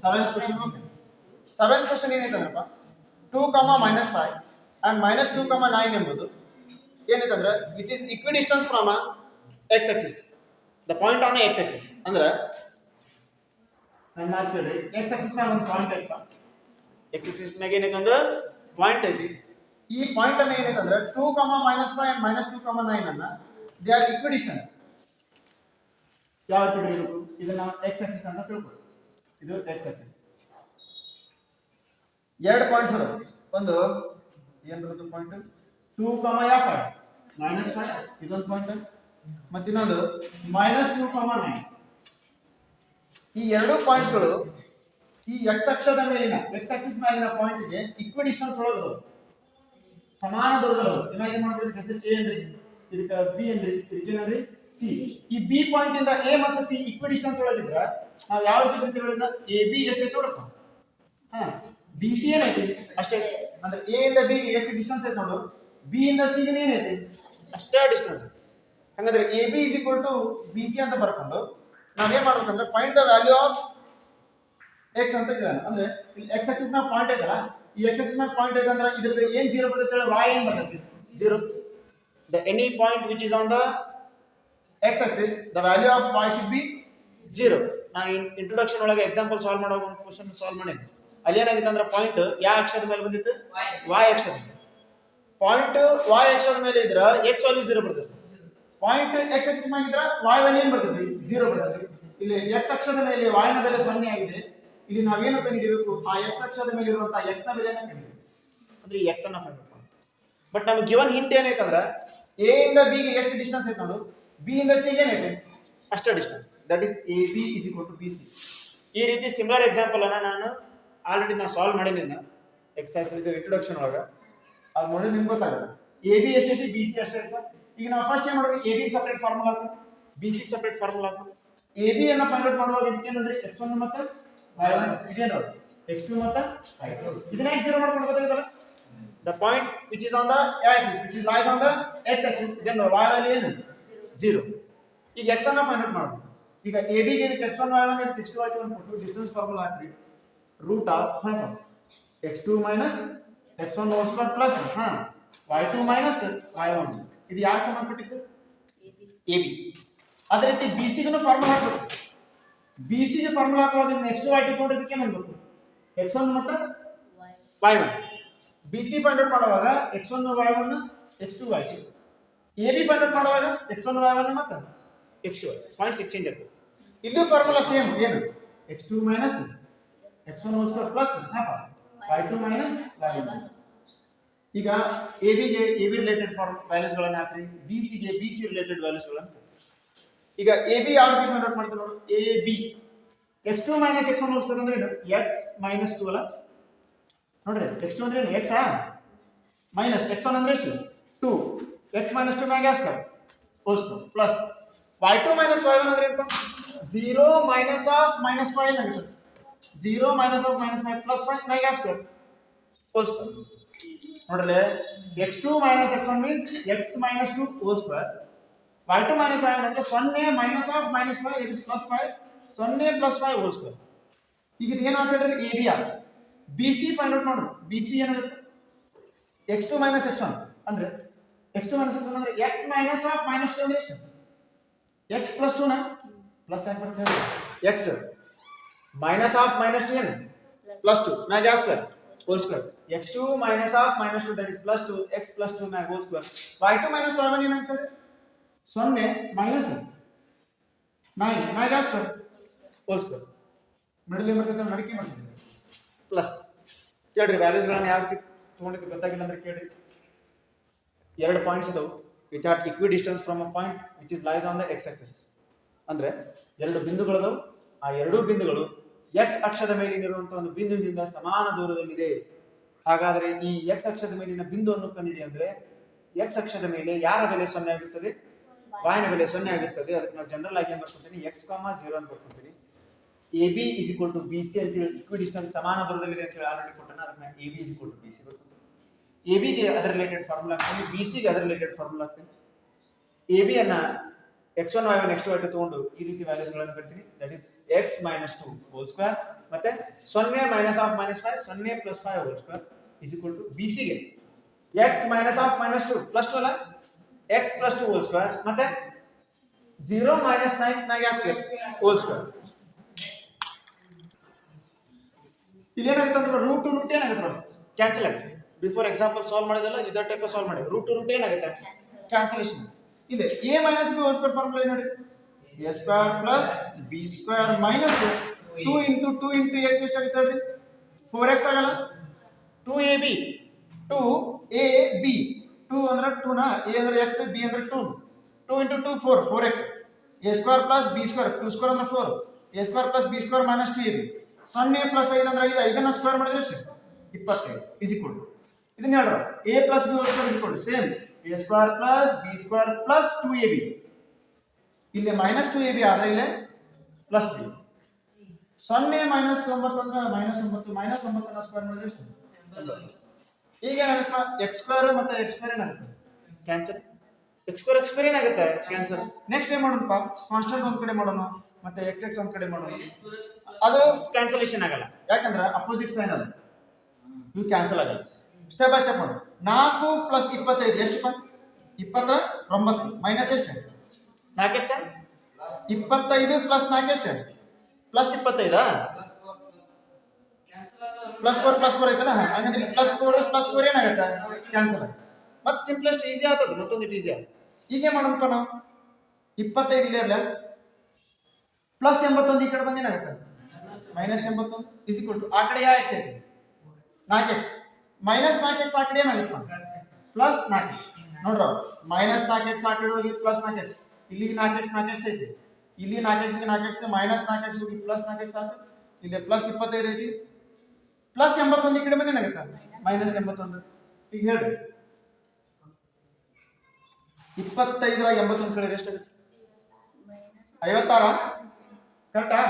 7th ಕ್ವೆಶ್ಚನ್ ಹೋಗ್ತೀನಿ. 7th ಕ್ವೆಶ್ಚನ್ ಏನೈತಂದ್ರಪ್ಪ 2, -5 and -2, 9 ಎಂಬುದು ಏನೈತಂದ್ರೆ which is equidistance from x axis, the point on x axis. ಅಂದ್ರೆ ನನ್ನ ಕೇಳಿ x axis ನ ಒಂದು ಪಾಯಿಂಟ್ ಐತಪ್ಪ, x axis ನಾಗ ಏನೈತೆ ಒಂದು ಪಾಯಿಂಟ್ ಐತಿ. ಈ ಪಾಯಿಂಟ್ ಅನ್ನ ಏನೈತೆ ಅಂದ್ರೆ 2, -5 and -2, 9 ಅನ್ನ ದೇ ಆರ್ ಇಕ್ವಿಡಿಸ್ಟೆನ್ಸ್. ಯಾವ ರೀತಿ ಬರೀಬೇಕು ಇದನ್ನ x axis ಅಂತ ತಿಳ್ಕೊಳ್ಳಿ. ಇದು x axis. ಎರಡು ಪಾಯಿಂಟ್ಸ್ ಅದಾವ. ಒಂದು ಏನು ಬರುತ್ತೆ ಪಾಯಿಂಟ್ 2, 5 -5 ಇದೊಂದು ಪಾಯಿಂಟ್, ಮತ್ತೆ ಇನ್ನೊಂದು -2, 9. ಈ ಎರಡು ಪಾಯಿಂಟ್ಸ್ಗಳು ಈ x ಅಕ್ಷದ ಮೇಲಿನ x ಆಕ್ಸಿಸ್ ಮೇಲಿನ ಪಾಯಿಂಟ್ ಗೆ ಈಕ್ವಿಡಿಸ್ಟೆನ್ಸ್ ಒಳಗೆ ಸಮಾನ ದೂರದಲ್ಲಿ ಇಮ್ಯಾಜಿನ್ ಮಾಡ್ಕೊಳ್ಳಿ. ದಿಸ್ ಇಸ್ A ಅಂದ್ರೆ ಇದಕ್ಕೆ ಬಿ ಏನ್ರಿ ಇದಕ್ಕೇನ್ರಿ ಸಿ. ಈ ಬಿ ಪಾಯಿಂಟ್ ಇಂದ ಎ ಮತ್ತು ಸಿ ಈಕ್ವಿ ಡಿಸ್ಟೆನ್ಸ್ ಒಳಗಿದ್ರ ನಾವು ಯಾವ ರೀತಿ ಹೇಳಿದ ಎ ಬಿ ಎಷ್ಟೈತೆ ನೋಡಪ್ಪ. ಹಾ ಬಿ ಸಿ ಏನೈತಿ ಅಷ್ಟೇ, ಅಂದ್ರೆ ಎ ಇಂದ ಬಿ ಗೆ ಎಷ್ಟು ಡಿಸ್ಟೆನ್ಸ್ ಐತೆ ನೋಡು, ಬಿ ಇಂದ ಸಿ ಗೆ ಏನೈತಿ ಅಷ್ಟೇ ಡಿಸ್ಟೆನ್ಸ್. ಹಾಗಾದ್ರೆ A B is equal to B C ಅಂತ ಬರ್ಕೊಂಡು ನಾವೇನ್ ಮಾಡ್ಬೇಕಂದ್ರೆ find the value of X ಅಂತ ಕೇಳೋಣ. ಅಂದ್ರೆ ಇಲ್ಲಿ ಎಕ್ಸ್ ಆಕ್ಸಿಸ್ ನ ಪಾಯಿಂಟ್ ಐತಲ್ಲ, ಈ ಎಕ್ಸ್ ಆಕ್ಸಿಸ್ ನ ಪಾಯಿಂಟ್ ಐತಂದ್ರೆ ಇದ್ರದ್ದು ಏನ್ ಜೀರೋ ಬರ್ತೈತೆ ಹೇಳಿ, y ಏನ್ ಬರ್ತೈತಿ zero. The any point which is on the X Axis the value of y should be zero. ನಾನು ಇಂಟ್ರೊಡಕ್ಷನ್ ಒಳಗೆ ಎಕ್ಸಾಂಪಲ್ ಸಾಲ್ವ್ ಮಾಡುವಾಗ ಒಂದು ಕ್ವಶನ್ ಸಾಲ್ವ್ ಮಾಡಿದ್ದೆ. ಅಲ್ಲಿ ಏನಾಗಿತ್ತು ಅಂದ್ರೆ ಪಾಯಿಂಟ್ ಯಾವ ಅಕ್ಷರದ ಮೇಲೆ ಬಂದಿತ್ತು, y ಅಕ್ಷರ. ಪಾಯಿಂಟ್ y ಅಕ್ಷರದ ಮೇಲೆ ಇದ್ರ x ವ್ಯಾಲ್ಯೂ ಜೀರೋ ಬರ್ತೈತಿ. ಪಾಯಿಂಟ್ x ಆಕ್ಸಿಸ್ ಮಾಡಿದ್ರ y ವ್ಯಾಲ್ಯೂ ಏನ್ ಬರ್ತೈತಿ ಜೀರೋ ಬರ್ತೈತಿ. ಇಲ್ಲಿ x ಅಕ್ಷದ ಮೇಲೆ y ನ ಬೆಲೆ 0 ಆಗಿದೆ. ಇಲ್ಲಿ ನಾವೇನು ಕಂಡುಹಿಡಿಯಬೇಕು, ಆ x ಅಕ್ಷದ ಮೇಲೆ ಇರುವಂತಹ x ನ ಬೆಲೆನ ಕಂಡುಹಿಡಿಯಬೇಕು. ಅಂದ್ರೆ ಈ x ಅನ್ನ ಫೈಂಡ್ ಮಾಡಬೇಕು. ಬಟ್ ನಮಗೆ ಗಿವನ್ ಹಿಂಟ್ ಏನೈತಂದ್ರೆ a ಇಂದ b ಗೆ ಎಷ್ಟು ಡಿಸ್ಟೆನ್ಸ್ ಐತೆ ನೋಡು, b ಇಂದ c ಗೆ ಏನೈತೆ ಅಷ್ಟೇ distance. That is AB is equal to BC. ಈ ರೀತಿ ಸಿಮಿಲರ್ ಎಕ್ಸಾಂಪಲ್ ಅನ್ನ ನಾನು ಆಲ್ರೆಡಿ ಸಾಲ್ವ್ ಮಾಡಿದ್ದೀನಿ ಎಕ್ಸರ್ಸೈಸ್ ಇದು ಇಂಟ್ರೊಡಕ್ಷನ್ ಒಳಗೆ. ಅದು ನೋಡಿ ನಿಮ್ಗೆ ಗೊತ್ತಾಗಲ್ಲ AB ಎಷ್ಟೈತಿ BC ಅಷ್ಟೇ ಐತೆ. ಈಗ ನಾವು ಫಸ್ಟ್ ಏನ್ ಮಾಡೋದು, AB ಸೆಪರೇಟ್ ಫಾರ್ಮುಲಾ ಹಾಕು, BC ಸೆಪರೇಟ್ ಫಾರ್ಮುಲಾ ಹಾಕು. AB ಅನ್ನ ಫೈಂಡ್ ಔಟ್ ಮಾಡುವಾಗ ಇದಕ್ಕೆ ನೋಡ್ರಿ x1 ಮತ್ತೆ y1 ಇದೆ ನೋಡಿ, x2 ಮತ್ತೆ y2 ಇದನ್ನ x0 ಮಾಡ್ಕೊಂಡು ಗೊತ್ತಾಗಲ್ಲ. The point which is on the axis which is lies on the x axis then y value ಏನು 0. ಈಗ x ಅನ್ನ ಫೈಂಡ್ ಔಟ್ ಮಾಡಬೇಕು. ಈಗ AB ಗೆ x1 y1 x2 y2 ಕೊಟ್ಟು ಡಿಸ್ಟೆನ್ಸ್ ಫಾರ್ಮುಲಾ ಹಾಕಿ root of x2 minus x1 whole square plus y2 minus y1. ಇದು ಯಾರಿಗೆ ಸಂಬಂಧಪಟ್ಟಿದ್ದು, AB. ಅದೇ ರೀತಿ BC ಗೂ ಫಾರ್ಮುಲಾ ಹಾಕಬೇಕು. BC ಗೆ ಫಾರ್ಮುಲಾ ಹಾಕುವಾಗ ನೆಕ್ಸ್ಟ್ y2 ತಗೊಂಡು ಇದಕ್ಕೆ ಏನು ಮಾಡಬೇಕು, x1 ಮತ್ತು y1. BC ಫೈಂಡ್ ಔಟ್ ಮಾಡುವಾಗ x1 y1 x2 y2. AB find out ಮಾಡುವಾಗ x1 y1 ಮತ್ತು x2 y2 ಪಾಯಿಂಟ್ಸ್ ಎಕ್ಸ್ಚೇಂಜ್ ಆಗುತ್ತೆ. ಇದು ಫಾರ್ಮುಲಾ ಸೇಮ್ ಏನು, x2 minus x1 whole square plus y2 minus y1. ಈಗ AB ಗೆ AB ರಿಲೇಟೆಡ್ ಫಾರ್ಮ್ ವ್ಯಾಲ್ಯೂಸ್ ಗಳನ್ನು ಹಾಕ್ರಿ, BC ಗೆ BC ರಿಲೇಟೆಡ್ ವ್ಯಾಲ್ಯೂಸ್ ಗಳನ್ನು. ಈಗ AB ಯಾವ ರೀತಿ ಫೈಂಡ್ ಔಟ್ ಮಾಡ್ತೀವಿ ನೋಡು, AB x2 minus x1 whole square ಅಂದ್ರೆ ಏನು, x minus 2 ಅಲ್ಲ ನೋಡ್ರಿ, x2 ಅಂದ್ರೆ ಏನು x ಮೈನಸ್ x1 ಅಂದ್ರೆ ಎಷ್ಟು 2, x minus 2 ಮ್ಯಾಗ square whole square plus y2 minus y1 ಅಂದ್ರೆ ಏನು, 0 minus of minus 5 ಆಗುತ್ತೆ. 0 minus of minus 5 plus 5 ಮ್ಯಾಗ ಸ್ಕ್ವೇರ್ whole square. ನೋಡ್ರಿ x2 minus x1 means x minus 2 whole square. y2 minus y1 ಅಂದ್ರೆ 0 minus of minus 5 it is plus 5, 0 plus 5 whole square. ಈಗ ಇದು ಏನು ಅಂತ ಹೇಳಿದ್ರೆ AB ಆ BC ಫೈಂಡ್ ಔಟ್ ಮಾಡೋದು. BC ಏನಾಗುತ್ತೆ, x2 minus x1 ಅಂದ್ರೆ x2 minus x1 ಅಂದ್ರೆ x minus of minus 2 ಅಂದ್ರೆ ಎಷ್ಟು, x plus 2 ನ ಪ್ಲಸ್ ಆಗಿ ಬರ್ತದೆ, x minus of minus 2 ಏನು plus 2 ಮ್ಯಾಗ square whole square. x2 minus of minus 2 that is plus 2, x plus 2 ಮ್ಯಾಗ whole square. y2 minus y1 ಏನಾಗ್ತದೆ, 0 minus 9 ಮ್ಯಾಗ ಸ್ಕ್ವೇರ್ whole square. ಮಿಡಲ್ ಬರ್ತದೆ, ನಡಿಕೆ ಮಾಡ್ತೀವಿ ಪ್ಲಸ್. ಕೇಳ್ರಿ ವ್ಯಾಲ್ಯೂಸ್ ಗಳನ್ನ ಯಾವ ರೀತಿ ತಗೊಂಡಿದ್ದು ಗೊತ್ತಾಗಿಲ್ಲ ಅಂದ್ರೆ ಕೇಳ್ರಿ. ಎರಡು ಪಾಯಿಂಟ್ಸ್ ಇದಾವೆ which are equidistance from a point which is lies on the X axis. ಅಂದ್ರೆ ಎರಡು ಬಿಂದುಗಳಿದಾವೆ, ಆ ಎರಡೂ ಬಿಂದುಗಳು ಎಕ್ಸ್ ಅಕ್ಷದ ಮೇಲಿರುವಂತಹ ಒಂದು ಬಿಂದುವಿನಿಂದ ಸಮಾನ ದೂರದಲ್ಲಿದೆ. ಹಾಗಾದ್ರೆ ಈ ಎಕ್ಸ್ ಅಕ್ಷದ ಮೇಲಿನ ಬಿಂದುವನ್ನು ಕಂಡುಹಿಡಿ ಅಂದ್ರೆ ಎಕ್ಸ್ ಅಕ್ಷದ ಮೇಲೆ ಯಾರ ಬೆಲೆ 0 ಆಗಿರ್ತದೆ, y ನ ಬೆಲೆ 0 ಆಗಿರ್ತದೆ. ಅದಕ್ಕೆ ನಾವು ಜನರಲ್ ಆಗಿ ಏನ್ ಬರ್ಕೊತೀನಿ, x, 0 ಅಂತ ಬರ್ಕೊತೀನಿ. AB is equal to BC ಅಂತ ಹೇಳಿ ಇಕ್ವಿ ಡಿಸ್ಟೆನ್ಸ್ ಸಮಾನ ದೂರದಲ್ಲಿದೆ ಅಂತ ಹೇಳಿ ಆಲ್ರೆಡಿ ಕೊಟ್ಟನ. ಅದನ್ನ AB is equal to BC ಬರ್ಕೊತೀನಿ. AB ಗೆ ಅದರ ರಿಲೇಟೆಡ್ ಫಾರ್ಮುಲಾ ಹಾಕ್ತೀನಿ, BC ಗೆ ಅದರ ರಿಲೇಟೆಡ್ ಫಾರ್ಮುಲಾ ಹಾಕ್ತೀನಿ. AB ಅನ್ನ x1 y1 x2 y2 ತಗೊಂಡು ಈ ರೀತಿ ವ್ಯಾಲ್ಯೂಸ್ ಗಳನ್ನು ಬರ್ತೀನಿ. That is x minus 2 whole square ಮತ್ತೆ 0 minus of minus 5, 0 plus 5 whole square is equal to BC ಗೆ x minus of minus 2 plus 2 ಅಲ್ಲ x plus 2 whole square ಮತ್ತೆ 0 minus 9 ಮ್ಯಾಗ ಸ್ಕ್ವೇರ್ whole square. ಇಲ್ಲಿ ಏನಾಗುತ್ತೆ ಅಂದ್ರೆ ರೂಟ್ ಟು ರೂಟ್ ಏನಾಗುತ್ತೆ ಕ್ಯಾನ್ಸಲ್ ಆಗುತ್ತೆ. ಬಿಫೋರ್ ಎಕ್ಸಾಂಪಲ್ ಸಾಲ್ವ್ ಮಾಡಿದಲ್ಲ ಇದೇ ಟೈಪ್ ಸಾಲ್ವ್ ಮಾಡಿ ರೂಟ್ ಟು ರೂಟ್ ಏನಾಗುತ್ತೆ ಕ್ಯಾನ್ಸಲೇಷನ್ ಇದೆ. a minus b whole square formula ಏನು ನೋಡಿ, a square plus b square minus 2 into 2 into x ಎಷ್ಟಾಗುತ್ತೆ ನೋಡಿ 4x ಆಗಲ್ಲ. 2ab 2ab 2 ಅಂದ್ರೆ 2 ನ a ಅಂದ್ರೆ x b ಅಂದ್ರೆ 2 2 into 2 4 4x. a square plus b square 2 square ಅಂದ್ರೆ 4 a square plus b square minus 2ab 0 plus 5 ಅಂದ್ರೆ 5 5 ನ ಸ್ಕ್ವೇರ್ ಮಾಡಿದ್ರೆ ಎಷ್ಟು 25 is equal to ಇದನ್ನ ಹೇಳ್ರ a plus b whole square is equal to same a square plus b square plus 2ab. ಇಲ್ಲಿ ಮೈನಸ್ 2ab ಆದ್ರೆ ಇಲ್ಲಿ ಪ್ಲಸ್ 3. 0 ಮೈನಸ್ 9 ಅಂದ್ರೆ ಮೈನಸ್ 9 ಮೈನಸ್ 9 ಅನ್ನ ಸ್ಕ್ವೇರ್ ಮಾಡಿದ್ರೆ ಎಷ್ಟು? ಈಗ ಏನಾಗುತ್ತೆ x ಸ್ಕ್ವೇರ್ ಮತ್ತೆ x ಸ್ಕ್ವೇರ್ ಏನಾಗುತ್ತೆ ಕ್ಯಾನ್ಸಲ್. x ಸ್ಕ್ವೇರ್ ಏನಾಗುತ್ತೆ ಕ್ಯಾನ್ಸಲ್. ನೆಕ್ಸ್ಟ್ ಏನ್ ಮಾಡೋಣಪ್ಪ, ಕಾನ್ಸ್ಟೆಂಟ್ ಒಂದ್ ಕಡೆ ಮಾಡೋಣ ಮತ್ತೆ x ಒಂದ್ ಕಡೆ ಮಾಡೋಣ. ಅದು ಕ್ಯಾನ್ಸಲೇಷನ್ ಆಗಲ್ಲ, ಯಾಕಂದ್ರೆ ಅಪೋಸಿಟ್ ಸೈನ್ ಅದು, ಇವು ಕ್ಯಾನ್ಸಲ್ ಆಗಲ್ಲ. ಸ್ಟೆಪ್ ಬೈ ಸ್ಟೆಪ್ ಮಾಡೋಣ. 4 ಪ್ಲಸ್ 25 ಎಷ್ಟು? 29 ಮೈನಸ್ ಎಷ್ಟು? 4x. 25 ಪ್ಲಸ್ 4 ಎಷ್ಟು? ಪ್ಲಸ್ 25 ಪ್ಲಸ್ 4 ಐತಲ್ಲ, ಹಾಗಂದ್ರೆ ಪ್ಲಸ್ 4 ಏನಾಗುತ್ತೆ ಕ್ಯಾನ್ಸಲ್. ಮತ್ತೆ ಸಿಂಪ್ಲೆಸ್ಟ್ ಈಸಿ ಆಗ್ತದೆ, ಮತ್ತೊಂದು ಈಸಿ ಆಗ. ಈಗ ಮಾಡೋಣಪ್ಪ ನಾವು 25 ಇಲ್ಲೇ ಇರಲ್ಲ, ಪ್ಲಸ್ 81 ಈ ಕಡೆ ಬಂದೇನಾಗುತ್ತೆ ಮೈನಸ್ 81 ಇಸ್ ಈಕ್ವಲ್ ಟು ಆ ಕಡೆ ಯಾವ x ಐತಿ 4x ಮೈನಸ್ 4x ಆ ಕಡೆ ಏನಾಗುತ್ತೆ ಪ್ಲಸ್ 4x. ನೋಡ್ರ ಮೈನಸ್ 4x ಆ ಕಡೆ ಹೋಗಿ ಪ್ಲಸ್ 4x, ಇಲ್ಲಿ 4x ಐತಿ, ಇಲ್ಲಿ 4x ಮೈನಸ್ 4x ಹೋಗಿ ಪ್ಲಸ್ 4x ಆಯ್ತು, ಇಲ್ಲಿ ಪ್ಲಸ್ 25 ಐತಿ, ಪ್ಲಸ್ 81 ಈ ಕಡೆ ಬಂದೇನಾಗುತ್ತೆ ಮೈನಸ್ 81. ಈಗ ಹೇಳಿ 25 ರ 81 ಕಡೆ ಎಷ್ಟಾಗುತ್ತೆ? 56 ಕರೆಕ್ಟಾ?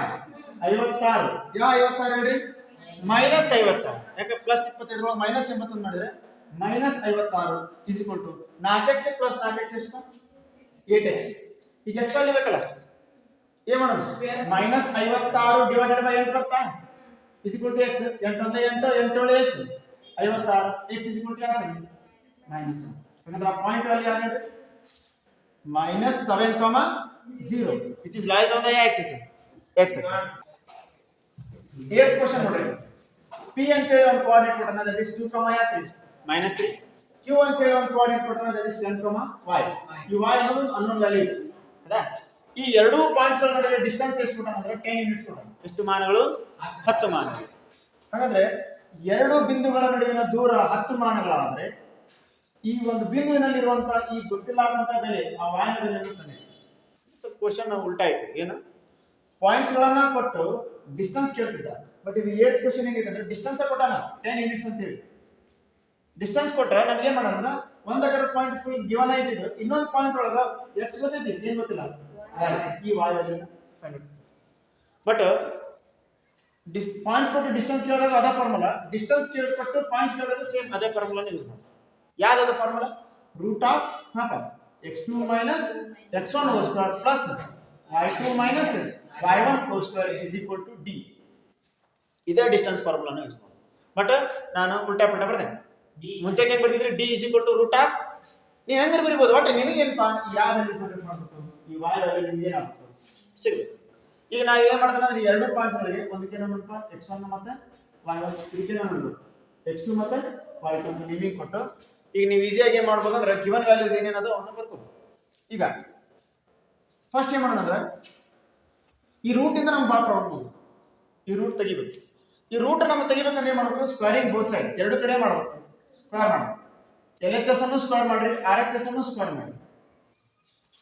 56 ಯಾ 56 ಹೇಳ್ರಿ ಮೈನಸ್ 56. ಯಾಕೆ ಪ್ಲಸ್ 25 ಒಳಗೆ ಮೈನಸ್ 81 ಮಾಡಿದ್ರೆ minus 56 is equal to 4x plus 4x ಎಷ್ಟು? 8x. ಈಗ x ವ್ಯಾಲ್ಯೂ ಬೇಕಲ್ಲ, ಏನ್ ಮಾಡೋಣ ಮೈನಸ್ 56 ಡಿವೈಡೆಡ್ ಬೈ 8 ಬರ್ತಾ ಇಸ್ ಈಕ್ವಲ್ ಟು x. 8 1 8 8 7 ಎಷ್ಟು 56. x ಇಸ್ ಈಕ್ವಲ್ ಟು ಯಾಕೆ ಮೈನಸ್. ಹಾಗಾದ್ರೆ ಪಾಯಿಂಟ್ ವ್ಯಾಲ್ಯೂ ಯಾವುದು? minus 7,0 which is lies on the axis x. 8th question ನೋಡ್ರಿ. p ಅಂತ ಹೇಳಿ ಒಂದು coordinate ಕೊಟ್ಟನ, that is 2, 3 minus 3. q ಅಂತ ಹೇಳಿ ಒಂದು ಕೋಆರ್ಡಿನೇಟ್ ಕೊಟ್ಟನ, that is 10, y. ಈ y ಅನ್ನೋದು ಅನ್ನೋನ್ ವ್ಯಾಲ್ಯೂ ಇದೆ ಹೌದಾ? ಈ ಎರಡು ಪಾಯಿಂಟ್ಸ್ ಗಳ ನಡುವೆ ಡಿಸ್ಟೆನ್ಸ್ ಎಷ್ಟು ಕೊಟ್ಟನ ಅಂದ್ರೆ 10 ಯೂನಿಟ್ಸ್ ಕೊಟ್ಟನ. ಎಷ್ಟು ಮಾನಗಳು? 10 ಮಾನಗಳು. ಹಾಗಾದ್ರೆ ಎರಡು ಬಿಂದುಗಳ ನಡುವಿನ ದೂರ 10 ಮಾನಗಳಾದ್ರೆ ಈ ಒಂದು ಬಿಂದುವಿನಲ್ಲಿರುವಂತ ಈ ಗೊತ್ತಿಲ್ಲದಂತ ಬೆಲೆ ಆ ವಾಯನ ಬೆಲೆ ಇರುತ್ತಾನೆ. ಸ್ವಲ್ಪ ಕ್ವಶನ್ ಉಲ್ಟಾ ಐತೆ. ಏನು ಪಾಯಿಂಟ್ಸ್ ಗಳನ್ನ ಕೊಟ್ಟು ಡಿಸ್ಟೆನ್ಸ್ ಕೇಳ್ತಿದ್ದ, ಬಟ್ ಇದು 8th ಕ್ವಶನ್ ಹೇಗಿದೆ ಅಂದ್ರೆ ಡಿಸ್ಟೆನ್ಸ್ ಕೊಟ್ಟಾನ 10 ಯೂನಿಟ್ಸ್ ಅಂತ ಹೇಳಿ. ಡಿಸ್ಟೆನ್ಸ್ ಕೊಟ್ರೆ ನಮ್ಗೆ ಏನ್ ಮಾಡೋಣ, ಒಂದರ ಪಾಯಿಂಟ್ ಫುಲ್ ಗಿವನ್ ಐತಿದ್ದು, ಇನ್ನೊಂದು ಪಾಯಿಂಟ್ ಒಳಗ ಎಷ್ಟು ಗೊತ್ತೈತಿ ಏನ್ ಗೊತ್ತಿಲ್ಲ, ಈ ವಾಯು ಫೈಂಡ್ ಔಟ್. ಬಟ್ ಪಾಯಿಂಟ್ಸ್ ಕೊಟ್ಟು ಡಿಸ್ಟೆನ್ಸ್ ಕೇಳಿದಾಗ ಅದೇ ಫಾರ್ಮುಲಾ, ಡಿಸ್ಟೆನ್ಸ್ ಕೇಳ್ಕೊಟ್ಟು ಪಾಯಿಂಟ್ಸ್ ಕೇಳಿದಾಗ ಸೇಮ್ ಅದೇ ಫಾರ್ಮುಲಾನ ಯೂಸ್ ಮಾಡಿ. ಯಾವ್ದಾದ formula? Root of x2 minus x1 whole square plus y2 minus y1 whole square is equal to d. ಇದೇ ಡಿಸ್ಟೆನ್ಸ್ ಫಾರ್ಮುಲಾನ ಯೂಸ್ ಮಾಡಿ. ಬಟ್ ನಾನು ಉಲ್ಟಾ ಪಲ್ಟಾ ಬರ್ದೇನೆ. ಮುಂಚೆ ಹೆಂಗ್ ಬರ್ತಿದ್ರೆ d is equal to root of, ನೀವು ಹೆಂಗಾರ ಬರಿಬಹುದು, ಒಟ್ಟು ನಿಮಗೆ ಏನಪ್ಪಾ ಯಾವ ವ್ಯಾಲ್ಯೂ ಫೈಂಡ್ ಮಾಡಬೇಕು, ಈ y ವ್ಯಾಲ್ಯೂ ನಿಮಗೆ ಏನಾಗುತ್ತೆ ಸಿಗಬೇಕು. ಈಗ ನಾ ಏನ್ ಮಾಡ್ತಾನೆ ಅಂದ್ರೆ ಎರಡು ಪಾಯಿಂಟ್ಸ್ ಗಳಿಗೆ ಒಂದಕ್ಕೆ ಏನಪ್ಪ x1 ಮತ್ತೆ y1 ಇದಕ್ಕೆ ನಾನು x2 ಮತ್ತೆ y2 ನಿಮಗೆ ಕೊಟ್ಟು ಈಗ ನೀವು ಈಸಿಯಾಗಿ ಏನು ಮಾಡ್ಬೋದು ಅಂದ್ರೆ ಗಿವನ್ ವ್ಯಾಲ್ಯೂಸ್ ಏನೇನದು ಅವನ್ನ ಬರ್ಕೋಬಹುದು. ಈಗ ಫಸ್ಟ್ ಏನು ಮಾಡೋಣ ಅಂದ್ರೆ ಈ ರೂಟ್ ಇಂದ ನಮ್ಗೆ ಭಾಳ ಪ್ರಾಬ್ಲಮ್. ಈ ರೂಟ್ ತೆಗಿಬೇಕು. ಈ ರೂಟ್ ನಮ್ಗೆ ತೆಗಿಬೇಕಂದ್ರೆ ಏನು ಮಾಡಬೇಕು, ಸ್ಕ್ವೇರಿಂಗ್ ಬೋತ್ ಸೈಡ್, ಎರಡು ಕಡೆ ಮಾಡಬೇಕು, ಸ್ಕ್ವೇರ್ ಮಾಡಿ. LHS ಅನ್ನು ಸ್ಕ್ವೇರ್ ಮಾಡ್ರಿ, RHS ಅನ್ನು ಸ್ಕ್ವೇರ್ ಮಾಡಿ.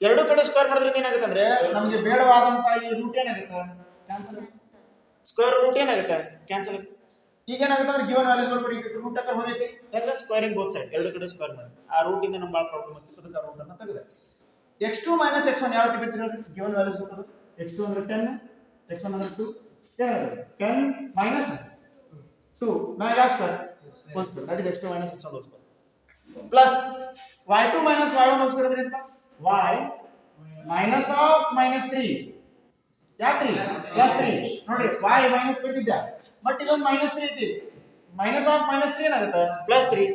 ಎರಡು ಕಡೆ ಸ್ಕ್ವೇರ್ ಮಾಡಿದ್ರೆ ಏನಾಗುತ್ತೆ ಅಂದ್ರೆ ನಮಗೆ ಬೇಡವಾದಂತ ಈ ರೂಟ್ ಏನಾಗುತ್ತೆ ಕ್ಯಾನ್ಸಲ್, ಸ್ಕ್ವೇರ್ ರೂಟ್ ಏನಾಗುತ್ತೆ ಕ್ಯಾನ್ಸಲ್ ಆಗುತ್ತೆ. ಈಗ ಏನಾಗುತ್ತೆ ಅಂದ್ರೆ ಗಿವನ್ ವ್ಯಾಲ್ಯೂಸ್ ಬರ್ಬೇಕು, ರೂಟ್ ಟಕ್ಕರ್ ಹೋಗೈತಿ, ಎಲ್ಲ ಸ್ಕ್ವೇರಿಂಗ್ ಬೋತ್ ಸೈಡ್, ಎರಡು ಕಡೆ ಸ್ಕ್ವೇರ್ ಮಾಡಿ. ಆ ರೂಟ್ ಇಂದ ನಮ್ಗೆ ಭಾಳ ಪ್ರಾಬ್ಲಮ್ ಆಗ್ತದೆ, ಅದಕ್ಕೆ ಆ ರೂಟ್ ಅನ್ನು ತೆಗೆದೆ. x2 minus x1 ಯಾವ ರೀತಿ ಬರ್ತಿರೋದು ಗಿವನ್ ವ್ಯಾಲ್ಯೂಸ್ ಬರ್ತದೆ. x2 ಅಂದ್ರೆ 10, x1 ಅಂದ್ರೆ 2, 10 minus 2 ಮ್ಯಾಗ square whole square, that is x2 minus x1 whole square plus y2 minus y1 whole square ಅಂದ್ರೆ ಏನಪ್ಪ, y minus of minus 3 ಯಾಕೆ 3 ಪ್ಲಸ್ 3 ನೋಡ್ರಿ, y ಮೈನಸ್ ಬಿಟ್ಟಿದ್ದ ಬಟ್ ಇದೊಂದು ಮೈನಸ್ 3 ಐತಿ, ಮೈನಸ್ ಆಫ್ ಮೈನಸ್ 3 ಏನಾಗುತ್ತೆ plus 3,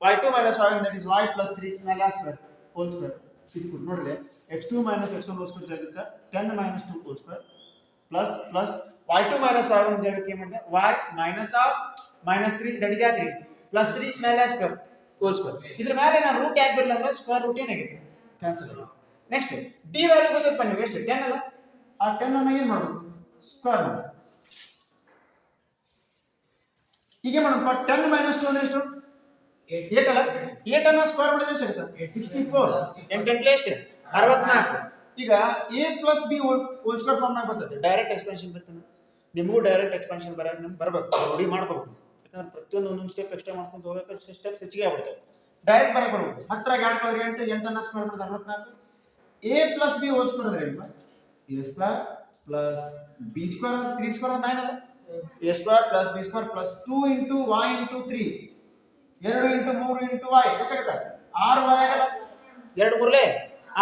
y2 minus y1 that is y plus 3 ಮ್ಯಾಗ ಸ್ಕ್ವೇರ್ ಹೋಲ್ ಸ್ಕ್ವೇರ್ ಇದು ನೋಡ್ರಿ. x2 minus x1 whole square ಜಾಗಕ್ಕೆ 10 minus 2 hole square plus plus y2 minus y1 ಜಾಗಕ್ಕೆ ಏನು ಮಾಡಿದೆ y minus of minus 3 that is 3 plus 3 ಮೇಲೆ ಸ್ಕ್ವೇರ್ ಹೋಲ್ ಸ್ಕ್ವೇರ್. ಇದ್ರ ಮೇಲೆ ನಾನು ರೂಟ್ ಯಾಕೆ ಬರಲ್ಲ ಅಂದ್ರೆ ಸ್ಕ್ವೇರ್ ರೂಟ್ ಏನಾಗಿದೆ ಕ್ಯಾನ್ಸಲ್ ಆಗಿದೆ. ನೆಕ್ಸ್ಟ್ d ವ್ಯಾಲ್ಯೂ ಗೊತ್ತಪ್ಪ ನಿಮಗೆ ಎಷ್ಟು 10 ಅಲ್ಲ, ಆ 10 ಅನ್ನ ಏನು ಮಾಡೋದು ಸ್ಕ್ವೇರ್ ಮಾಡಿ. ಹೀಗೆ ಮಾಡೋಣಪ್ಪ, 10 minus 2 ಅಂದ್ರೆ ಎಷ್ಟು 8 ಅಲ್ಲ, 8 ಅನ್ನ ಸ್ಕ್ವೇರ್ ಮಾಡಿದ್ರೆ ಎಷ್ಟು ಆಗುತ್ತೆ 64, 8 ಎಷ್ಟು 64. ಈಗ a plus b whole square form ನಾಗ ಬರ್ತದೆ, ಡೈರೆಕ್ಟ್ ಎಕ್ಸ್ಪಾನ್ಷನ್ ಬರ್ತದೆ. ನಿಮಗೂ ಡೈರೆಕ್ಟ್ ಎಕ್ಸ್ಪಾನ್ಷನ್ ಬರಬೇಕು, ರೂಢಿ ಮಾಡ್ಕೋಬೇಕು. ಯಾಕಂದ್ರೆ ಪ್ರತಿಯೊಂದು ಒಂದೊಂದು ಸ್ಟೆಪ್ ಎಕ್ಸ್ಟ್ರಾ ಮಾಡ್ಕೊಂಡು ಹೋಗ್ಬೇಕಾದ್ರೆ ಸ್ಟೆಪ್ಸ್ ಹೆಚ್ಚಿಗೆ ಆಗ್ಬಿಡ್ತವೆ. ಡೈರೆಕ್ಟ್ ಬರಬೇಕು. ಹತ್ತರಾಗ ಎರಡು ಕಳೆದ್ರೆ 8, 8 ಸ್ಕ್ವೇರ್ ಮಾಡಿದ್ರೆ 64. a plus B whole square ಅಂದ್ರೆ ಏನು? a square plus b square ಅಂದ್ರೆ 3 ಸ್ಕ್ವೇರ್ 9 ಅಲ್ಲ. a square plus b square plus 2 into y into 3, 2 into 3 into y ಎಷ್ಟಾಗುತ್ತೆ? 6 y ಆಗಲ್ಲ. 2 ಮೂರಲೆ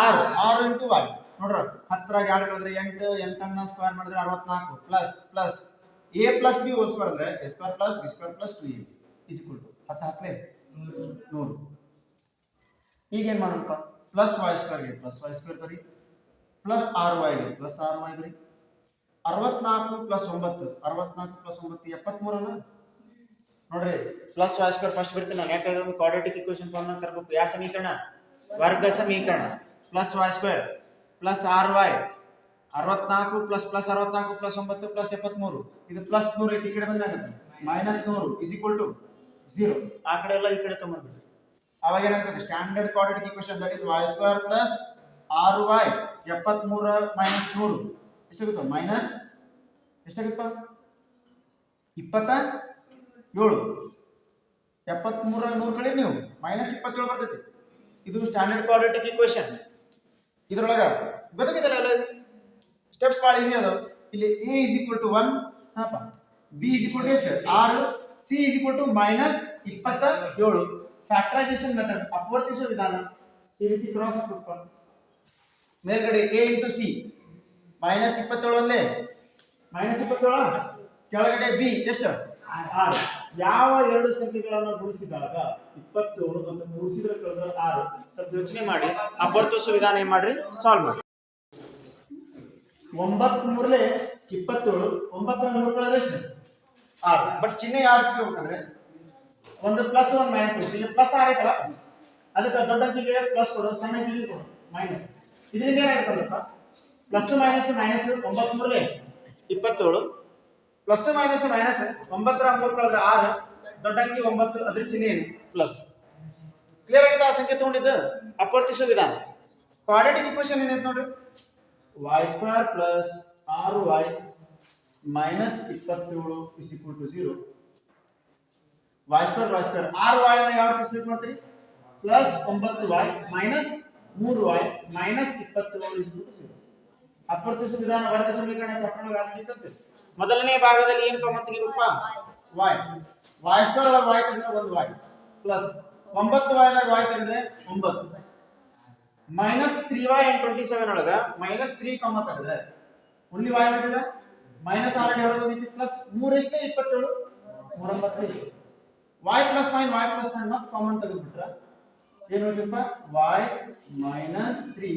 6, 6 ಇಂಟು y ನೋಡ್ರ. ಹತ್ತರಾಗ ಎರಡು ಕಳೆದ್ರೆ 8, 8 ಸ್ಕ್ವೇರ್ ಮಾಡಿದ್ರೆ 64 plus plus a plus b whole square ಅಂದ್ರೆ a square plus b square plus 2ab is equal to 10 100. ಈಗ ಏನ್ ಮಾಡೋಣಪ್ಪ? ಪ್ಲಸ್ y ಸ್ಕ್ವೇರ್ ಗೆ ಪ್ಲಸ್ y ಸ್ಕ್ವೇರ್ ಬರಿ, ಪ್ಲಸ್ 6y ಗೆ ಪ್ಲಸ್ 6y ಬರಿ. 64 ಪ್ಲಸ್ 9, 64 ಪ್ಲಸ್ 9 73 ಅಲ್ಲ ನೋಡ್ರಿ. ಪ್ಲಸ್ y ಸ್ಕ್ವೇರ್ ಫಸ್ಟ್ ಬರ್ತೀನಿ ನಾನು, ಯಾಕಂದ್ರೆ ಕ್ವಾಡ್ರಾಟಿಕ್ ಈಕ್ವೇಷನ್ ಫಾರ್ಮ್ ನ ತರಬೇಕು. ಯಾವ ಸಮೀಕರಣ? ವರ್ಗ ಸಮೀಕರಣ. Plus y square plus 6y, 64 plus plus 64 plus 9 plus 73, ಇದು ಪ್ಲಸ್ 100 ಐತಿ, ಈ ಕಡೆ ಬಂದ್ರೆ ಆಗುತ್ತೆ ಮೈನಸ್ 100 ಇಸ್ ಈಕ್ವಲ್ ಟು 0. ಆ ಕಡೆ ಎಲ್ಲ ಈ ಕಡೆ ತಗೊಂಡ್ಬಿಡ್ರಿ. ಅವಾಗ ಏನಾಗ್ತದೆ? Standard quadratic equation that is y square plus 6y 73 minus 100 ಎಷ್ಟಾಗುತ್ತೆ? ಮೈನಸ್ ಎಷ್ಟಾಗುತ್ತಾ? 27. 73 100 ಕಡೆ ನೀವು ಮೈನಸ್ 27 ಬರ್ತೈತಿ. ಇದು ಸ್ಟ್ಯಾಂಡರ್ಡ್ ಕ್ವಾಡ್ರಾಟಿಕ್ ಈಕ್ವೇಷನ್. ಇದ್ರೊಳಗ ಗೊತ್ತಾಗಿದಲ್ಲ ಎಲ್ಲ ಸ್ಟೆಪ್ಸ್ ಭಾಳ ಈಸಿ ಅದಾವ. ಇಲ್ಲಿ a is equal to 1, ಹಾಪ b is equal to ಎಷ್ಟು? 6, c is equal to minus 27. Factorisation method, ಅಪವರ್ತಿಸುವ ವಿಧಾನ. ಈ ರೀತಿ ಕ್ರಾಸ್ ಹಾಕುತ್ತ ಮೇಲ್ಗಡೆ a ಇಂಟು c ಮೈನಸ್ 27 ಅಲ್ಲೇ ಮೈನಸ್ 27, ಕೆಳಗಡೆ b ಎಷ್ಟು? 6. ಯಾವ ಎರಡು ಸಂಖ್ಯೆಗಳನ್ನು ಗುಣಿಸಿದಾಗ 27 ಅಂತ ಗುಣಿಸಿದ್ರೆ ಕಳೆದ 6. ಸ್ವಲ್ಪ ಯೋಚನೆ ಮಾಡಿ, ಅಪವರ್ತಿಸುವ ವಿಧಾನ ಏನ್ ಮಾಡ್ರಿ? ಸಾಲ್ವ್ ಮಾಡಿ. 9 ಮೂರಲೆ 27, 9 3 ಕಳೆದ್ರೆ ಎಷ್ಟು? 6. ಬಟ್ ಚಿಹ್ನೆ ಯಾರು ಹೋಗ್ಬೇಕಂದ್ರೆ ಒಂದು ಪ್ಲಸ್ ಒಂದು ಮೈನಸ್ ಕೊಡ್ತೀವಿ. ಇಲ್ಲಿ ಪ್ಲಸ್ 6 ಐತಲ್ಲ, ಅದಕ್ಕೆ ದೊಡ್ಡ ಅಂಕಿಗೆ ಪ್ಲಸ್ ಕೊಡು, ಸಣ್ಣ ಅಂಕಿಗೆ ಕೊಡು ಮೈನಸ್. ಇದರಿಂದ ಏನಾಗುತ್ತಲ್ಲಪ್ಪ? ಪ್ಲಸ್ ಮೈನಸ್ ಮೈನಸ್ 9 ಮೂರಲೆ 27, ಪ್ಲಸ್ ಮೈನಸ್ ಮೈನಸ್ 9 3 ಕಳೆದ್ರೆ 6, ದೊಡ್ಡ ಅಂಕಿ 9, ಅದ್ರ ಚಿಹ್ನೆ ಏನು? ಪ್ಲಸ್. ಕ್ಲಿಯರ್ ಆಗಿದೆ? ಆ ಸಂಖ್ಯೆ ತಗೊಂಡಿದ್ದು ಅಪವರ್ತಿಸುವ ವಿಧಾನ. ಕ್ವಾಡ್ರಾಟಿಕ್ ಈಕ್ವೇಷನ್ ಏನೈತೆ ನೋಡ್ರಿ, y square plus 6y minus 27 is equal to 0. y square 6y ಅನ್ನು ಯಾವ ರೀತಿ ಸ್ಪ್ಲಿಟ್ ಮಾಡ್ತೀರಿ? Plus 9y minus 3y minus 27 is equal to 0. ಅಪವರ್ತಿಸುವ ವಿಧಾನ ವರ್ಗ ಸಮೀಕರಣ ಚಾಪ್ಟರ್ ಒಳಗೆ ಆಗಿದೆ. ಮೊದಲನೇ ಭಾಗದಲ್ಲಿ ಏನು ಕಾಮನ್ ತೆಗಿಬೇಕಪ್ಪ? y ಸ್ಕ್ವೇರ್ y ತೆಗೆದ್ರೆ 1y ಪ್ಲಸ್ 9y ದಾಗ y ತೆಗೆದ್ರೆ 9 ಮೈನಸ್ 3y and 27 ಒಳಗ ಮೈನಸ್ 3 ಕಾಮ ತೆಗೆದ್ರೆ ಓನ್ಲಿ y ಉಳಿದಿದೆ. ಮೈನಸ್ 6 ಹೊರಗೆ ಹೋಗಿತ್ತು, ಪ್ಲಸ್ 3 ಎಷ್ಟೇ 27 39. y ಪ್ಲಸ್ 9 ಮತ್ತೆ ಕಾಮನ್ ತೆಗೆದ್ಬಿಟ್ರೆ ಏನು ಉಳಿದಪ್ಪ? y minus 3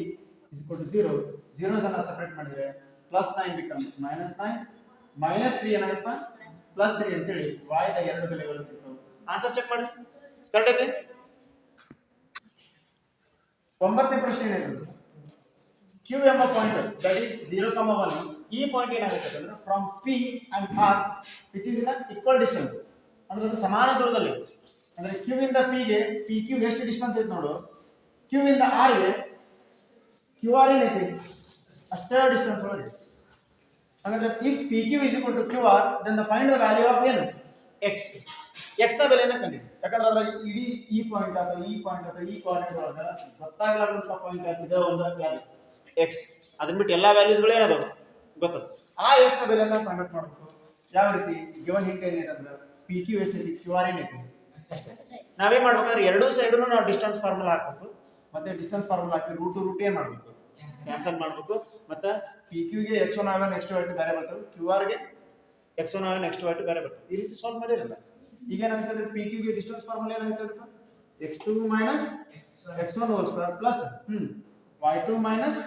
is equal to 0. 0 ಅನ್ನ ಸೆಪರೇಟ್ ಮಾಡಿದ್ರೆ ಪ್ಲಸ್ 9 becomes ಮೈನಸ್ 9, ಮೈನಸ್ 3 ಏನಾಗುತ್ತಾ? ಪ್ಲಸ್ 3 ಅಂತೇಳಿ y ದ ಎರಡು ಬೆಲೆಗಳು ಸಿಗ್ತವೆ. ಆನ್ಸರ್ ಚೆಕ್ ಮಾಡಿ, ಕರೆಕ್ಟ್ ಐತೆ? 9ನೇ ಪ್ರಶ್ನೆ ಏನಾಗುತ್ತೆ? Q ಎಂಬ ಪಾಯಿಂಟ್ ದಟ್ ಈಸ್ 0,1, ಈ ಪಾಯಿಂಟ್ ಏನಾಗುತ್ತೆ ಅಂದ್ರೆ from P and R which is in equal distance, ಅಂದ್ರೆ ಅದು ಸಮಾನ ದೂರದಲ್ಲಿ. ಅಂದ್ರೆ Q ಇಂದ P ಗೆ PQ ಎಷ್ಟು ಡಿಸ್ಟೆನ್ಸ್ ಐತೆ ನೋಡು, Q ಇಂದ R ಗೆ QR ಏನೈತಿ ಅಷ್ಟೇ ಡಿಸ್ಟೆನ್ಸ್ ಒಳಗೆ. ಹಾಗಾದ್ರೆ if PQ is equal to QR then the find the value of ಏನು? X. X ನ ಬೆಲೆಯನ್ನು ಕಂಡುಹಿಡಿ. ಯಾಕಂದ್ರೆ ಅದರ ಇಡೀ ಈ ಪಾಯಿಂಟ್ ಅಥವಾ ಈ ಪಾಯಿಂಟ್ ಅಥವಾ ಈ ಕೋಆರ್ಡಿನೇಟ್ ಒಳಗೆ ಗೊತ್ತಾಗಲಾರ್ದಂತ ಪಾಯಿಂಟ್ ಇದೆ ಒಂದು ವ್ಯಾಲ್ಯೂ x. ಅದನ್ನ ಬಿಟ್ಟು ಎಲ್ಲಾ ವ್ಯಾಲ್ಯೂಸ್ ಗಳು ಏನದಾವ ಗೊತ್ತದ. ಆ x ನ ಬೆಲೆಯನ್ನು ಫೈಂಡ್ ಔಟ್ ಮಾಡಬೇಕು. ಯಾವ ರೀತಿ? ಗಿವನ್ ಹಿಂಟ್ ಏನಿದೆ PQ ಎಷ್ಟು ಐತಿ, QR ಏನೈತಿ. ನಾವೇ ಮಾಡ್ಬೇಕಾದ್ರೆ ಎರಡೂ ಸೈಡ್ನು ನಾವು ಡಿಸ್ಟೆನ್ಸ್ ಫಾರ್ಮುಲಾ ಹಾಕಬೇಕು. ಮತ್ತೆ ಡಿಸ್ಟೆನ್ಸ್ ಫಾರ್ಮುಲಾ ಹಾಕಿ ರೂಟ್ ಏನ್ ಮಾಡಬೇಕು? ಕ್ಯಾನ್ಸಲ್ ಮಾಡಬೇಕು. ಮತ್ತೆ PQ ಗೆ x1 y1 x2 y2 ಬೇರೆ ಬರ್ತವೆ, QR ಗೆ x1 y1 x2 y2 ಬೇರೆ ಬರ್ತವೆ. ಈ ರೀತಿ ಸಾಲ್ವ್ ಮಾಡಿರಲ್ಲ. ಈಗ ಏನಾಗುತ್ತೆ? PQ ಗೆ ಡಿಸ್ಟೆನ್ಸ್ ಫಾರ್ಮುಲಾ ಏನಾಗುತ್ತೆ? x2 minus x1 whole square plus y2 minus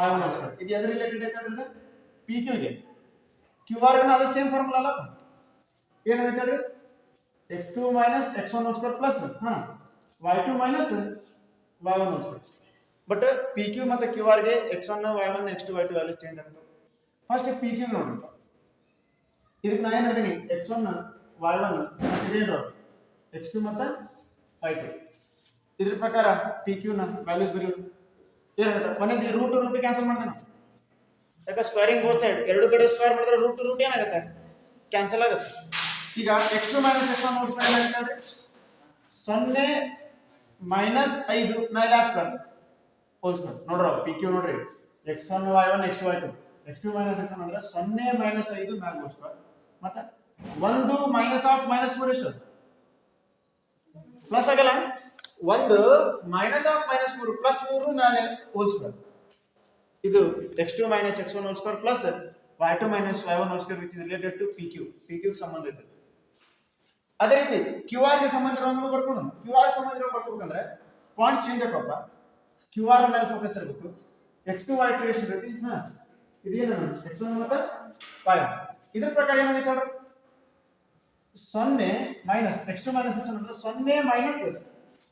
y1 whole square. ಇದು ಎದರ ರಿಲೇಟೆಡ್ ಐತೆ? PQ ಗೆ. QR ಗೆ ಅದು ಸೇಮ್ ಫಾರ್ಮುಲಾ ಅಲ್ಲ, ಏನಾಗುತ್ತೆ? x2 minus x1 whole square plus y2 minus y1 whole square. But PQ ಮತ್ತೆ QR ಗೆ x1 y1 x2 y2 values change ಆಗ್ತವೆ. ಫಸ್ಟ್ PQ ನೋಡೋಣ. ಇದಕ್ಕೆ ನಾನು ಏನು ಹೇಳ್ತೀನಿ? x1 y1 ಇದೇನು x2 ಮತ್ತೆ y2. ಇದ್ರ ಪ್ರಕಾರ PQ ನ ವ್ಯಾಲ್ಯೂಸ್ ಬರೆಯೋದು ಏನು ಹೇಳ್ತಾರೆ? ಮನೆಗೆ ರೂಟ್ ಕ್ಯಾನ್ಸಲ್ ಮಾಡ್ತಾನೆ. ಯಾಕೆ? ಸ್ಕ್ವೇರಿಂಗ್ ಬೋತ್ ಸೈಡ್, ಎರಡು ಕಡೆ ಸ್ಕ್ವೇರ್ ಮಾಡಿದ್ರೆ ರೂಟ್ ಏನಾಗುತ್ತೆ? ಕ್ಯಾನ್ಸಲ್ ಆಗುತ್ತೆ. ಈಗ x2 minus x1 whole square ಏನಾಗುತ್ತೆ? 0 -5 ಮ್ಯಾಗ ಸ್ಕ್ವೇರ್ ಹೋಲ್ ಸ್ಕ್ವೇರ್ ನೋಡ್ರ ಪಿ ಕ್ಯೂ ನೋಡ್ರಿ x1 y1 x2 y2 x2 x1 ಅಂದ್ರೆ 0 -5 ಮ್ಯಾಗ ಹೋಲ್ ಸ್ಕ್ವೇರ್ ಮತ್ತೆ 1 ಮೈನಸ್ ಆಫ್ -3 ಎಷ್ಟು ಪ್ಲಸ್ ಆಗಲ್ಲ 1 ಮೈನಸ್ ಆಫ್ -3 ಪ್ಲಸ್ 3 ಮ್ಯಾಲೆ ಹೋಲ್ ಸ್ಕ್ವೇರ್ ಇದು x2 x1 whole square plus y2 y1 whole square which is related to pq pq ಗೆ ಸಂಬಂಧ ಇದೆ ಅದೇ ರೀತಿ qr ಗೆ ಸಂಬಂಧ ಇರೋದನ್ನು ಬರ್ಕೊಂಡು qr ಸಂಬಂಧ ಇರೋ ಬರ್ಕೋಬೇಕಂದ್ರೆ ಪಾಯಿಂಟ್ಸ್ ಚೇಂಜ್ ಆಗಪ್ಪ qr ಮೇಲೆ ಫೋಕಸ್ ಇರಬೇಕು x2 y2 ಎಷ್ಟು ಇರುತ್ತೆ ಇದೇನು x1 ಮತ್ತೆ y1 ಇದರ ಪ್ರಕಾರ ಏನಾಗುತ್ತೆ ನೋಡ್ರಿ 0 ಮೈನಸ್ x2 ಮೈನಸ್ x1 ಅಂದ್ರೆ 0 minus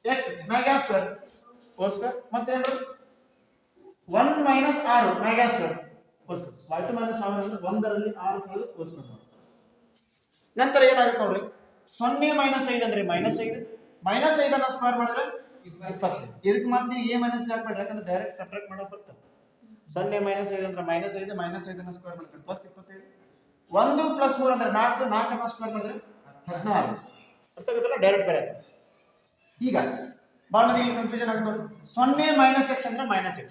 x mega square whole square ಮತ್ತೆ ಏನು 1 minus 6 mega square whole square y2 minus 6 ಅಂದ್ರೆ 1 ರಲ್ಲಿ 6 ಕಳೆದು ಹೋಲ್ ಸ್ಕ್ವೇರ್ ನಂತರ ಏನಾಗುತ್ತೆ ನೋಡ್ರಿ 0 ಮೈನಸ್ 5 ಅಂದ್ರೆ -5 -5 ಅನ್ನು ಸ್ಕ್ವೇರ್ ಮಾಡಿದ್ರೆ 25 ಇದಕ್ಕೆ ಮತ್ತೆ a ಮೈನಸ್ ಹಾಕಿ ಮಾಡ್ರಿ ಯಾಕಂದ್ರೆ ಡೈರೆಕ್ಟ್ ಸಬ್ಟ್ರಾಕ್ಟ್ ಮಾಡೋಕೆ ಬರ್ತದೆ 0 -5 ಅಂದ್ರೆ -5 -5 ಅನ್ನು ಸ್ಕ್ವೇರ್ ಮಾಡಿದ್ರೆ +25 1 + 3 ಅಂದ್ರೆ 4 4 ಅನ್ನು ಸ್ಕ್ವೇರ್ ಮಾಡಿದ್ರೆ 16 ಅರ್ಥ ಆಗುತ್ತಲ್ಲ ಡೈರೆಕ್ಟ್ ಬೇರೆ ಈಗ ಬಹಳ ಮಂದಿಗೆ ಕನ್ಫ್ಯೂಷನ್ ಆಗುತ್ತೆ ನೋಡಿ 0 - x ಅಂದ್ರೆ -x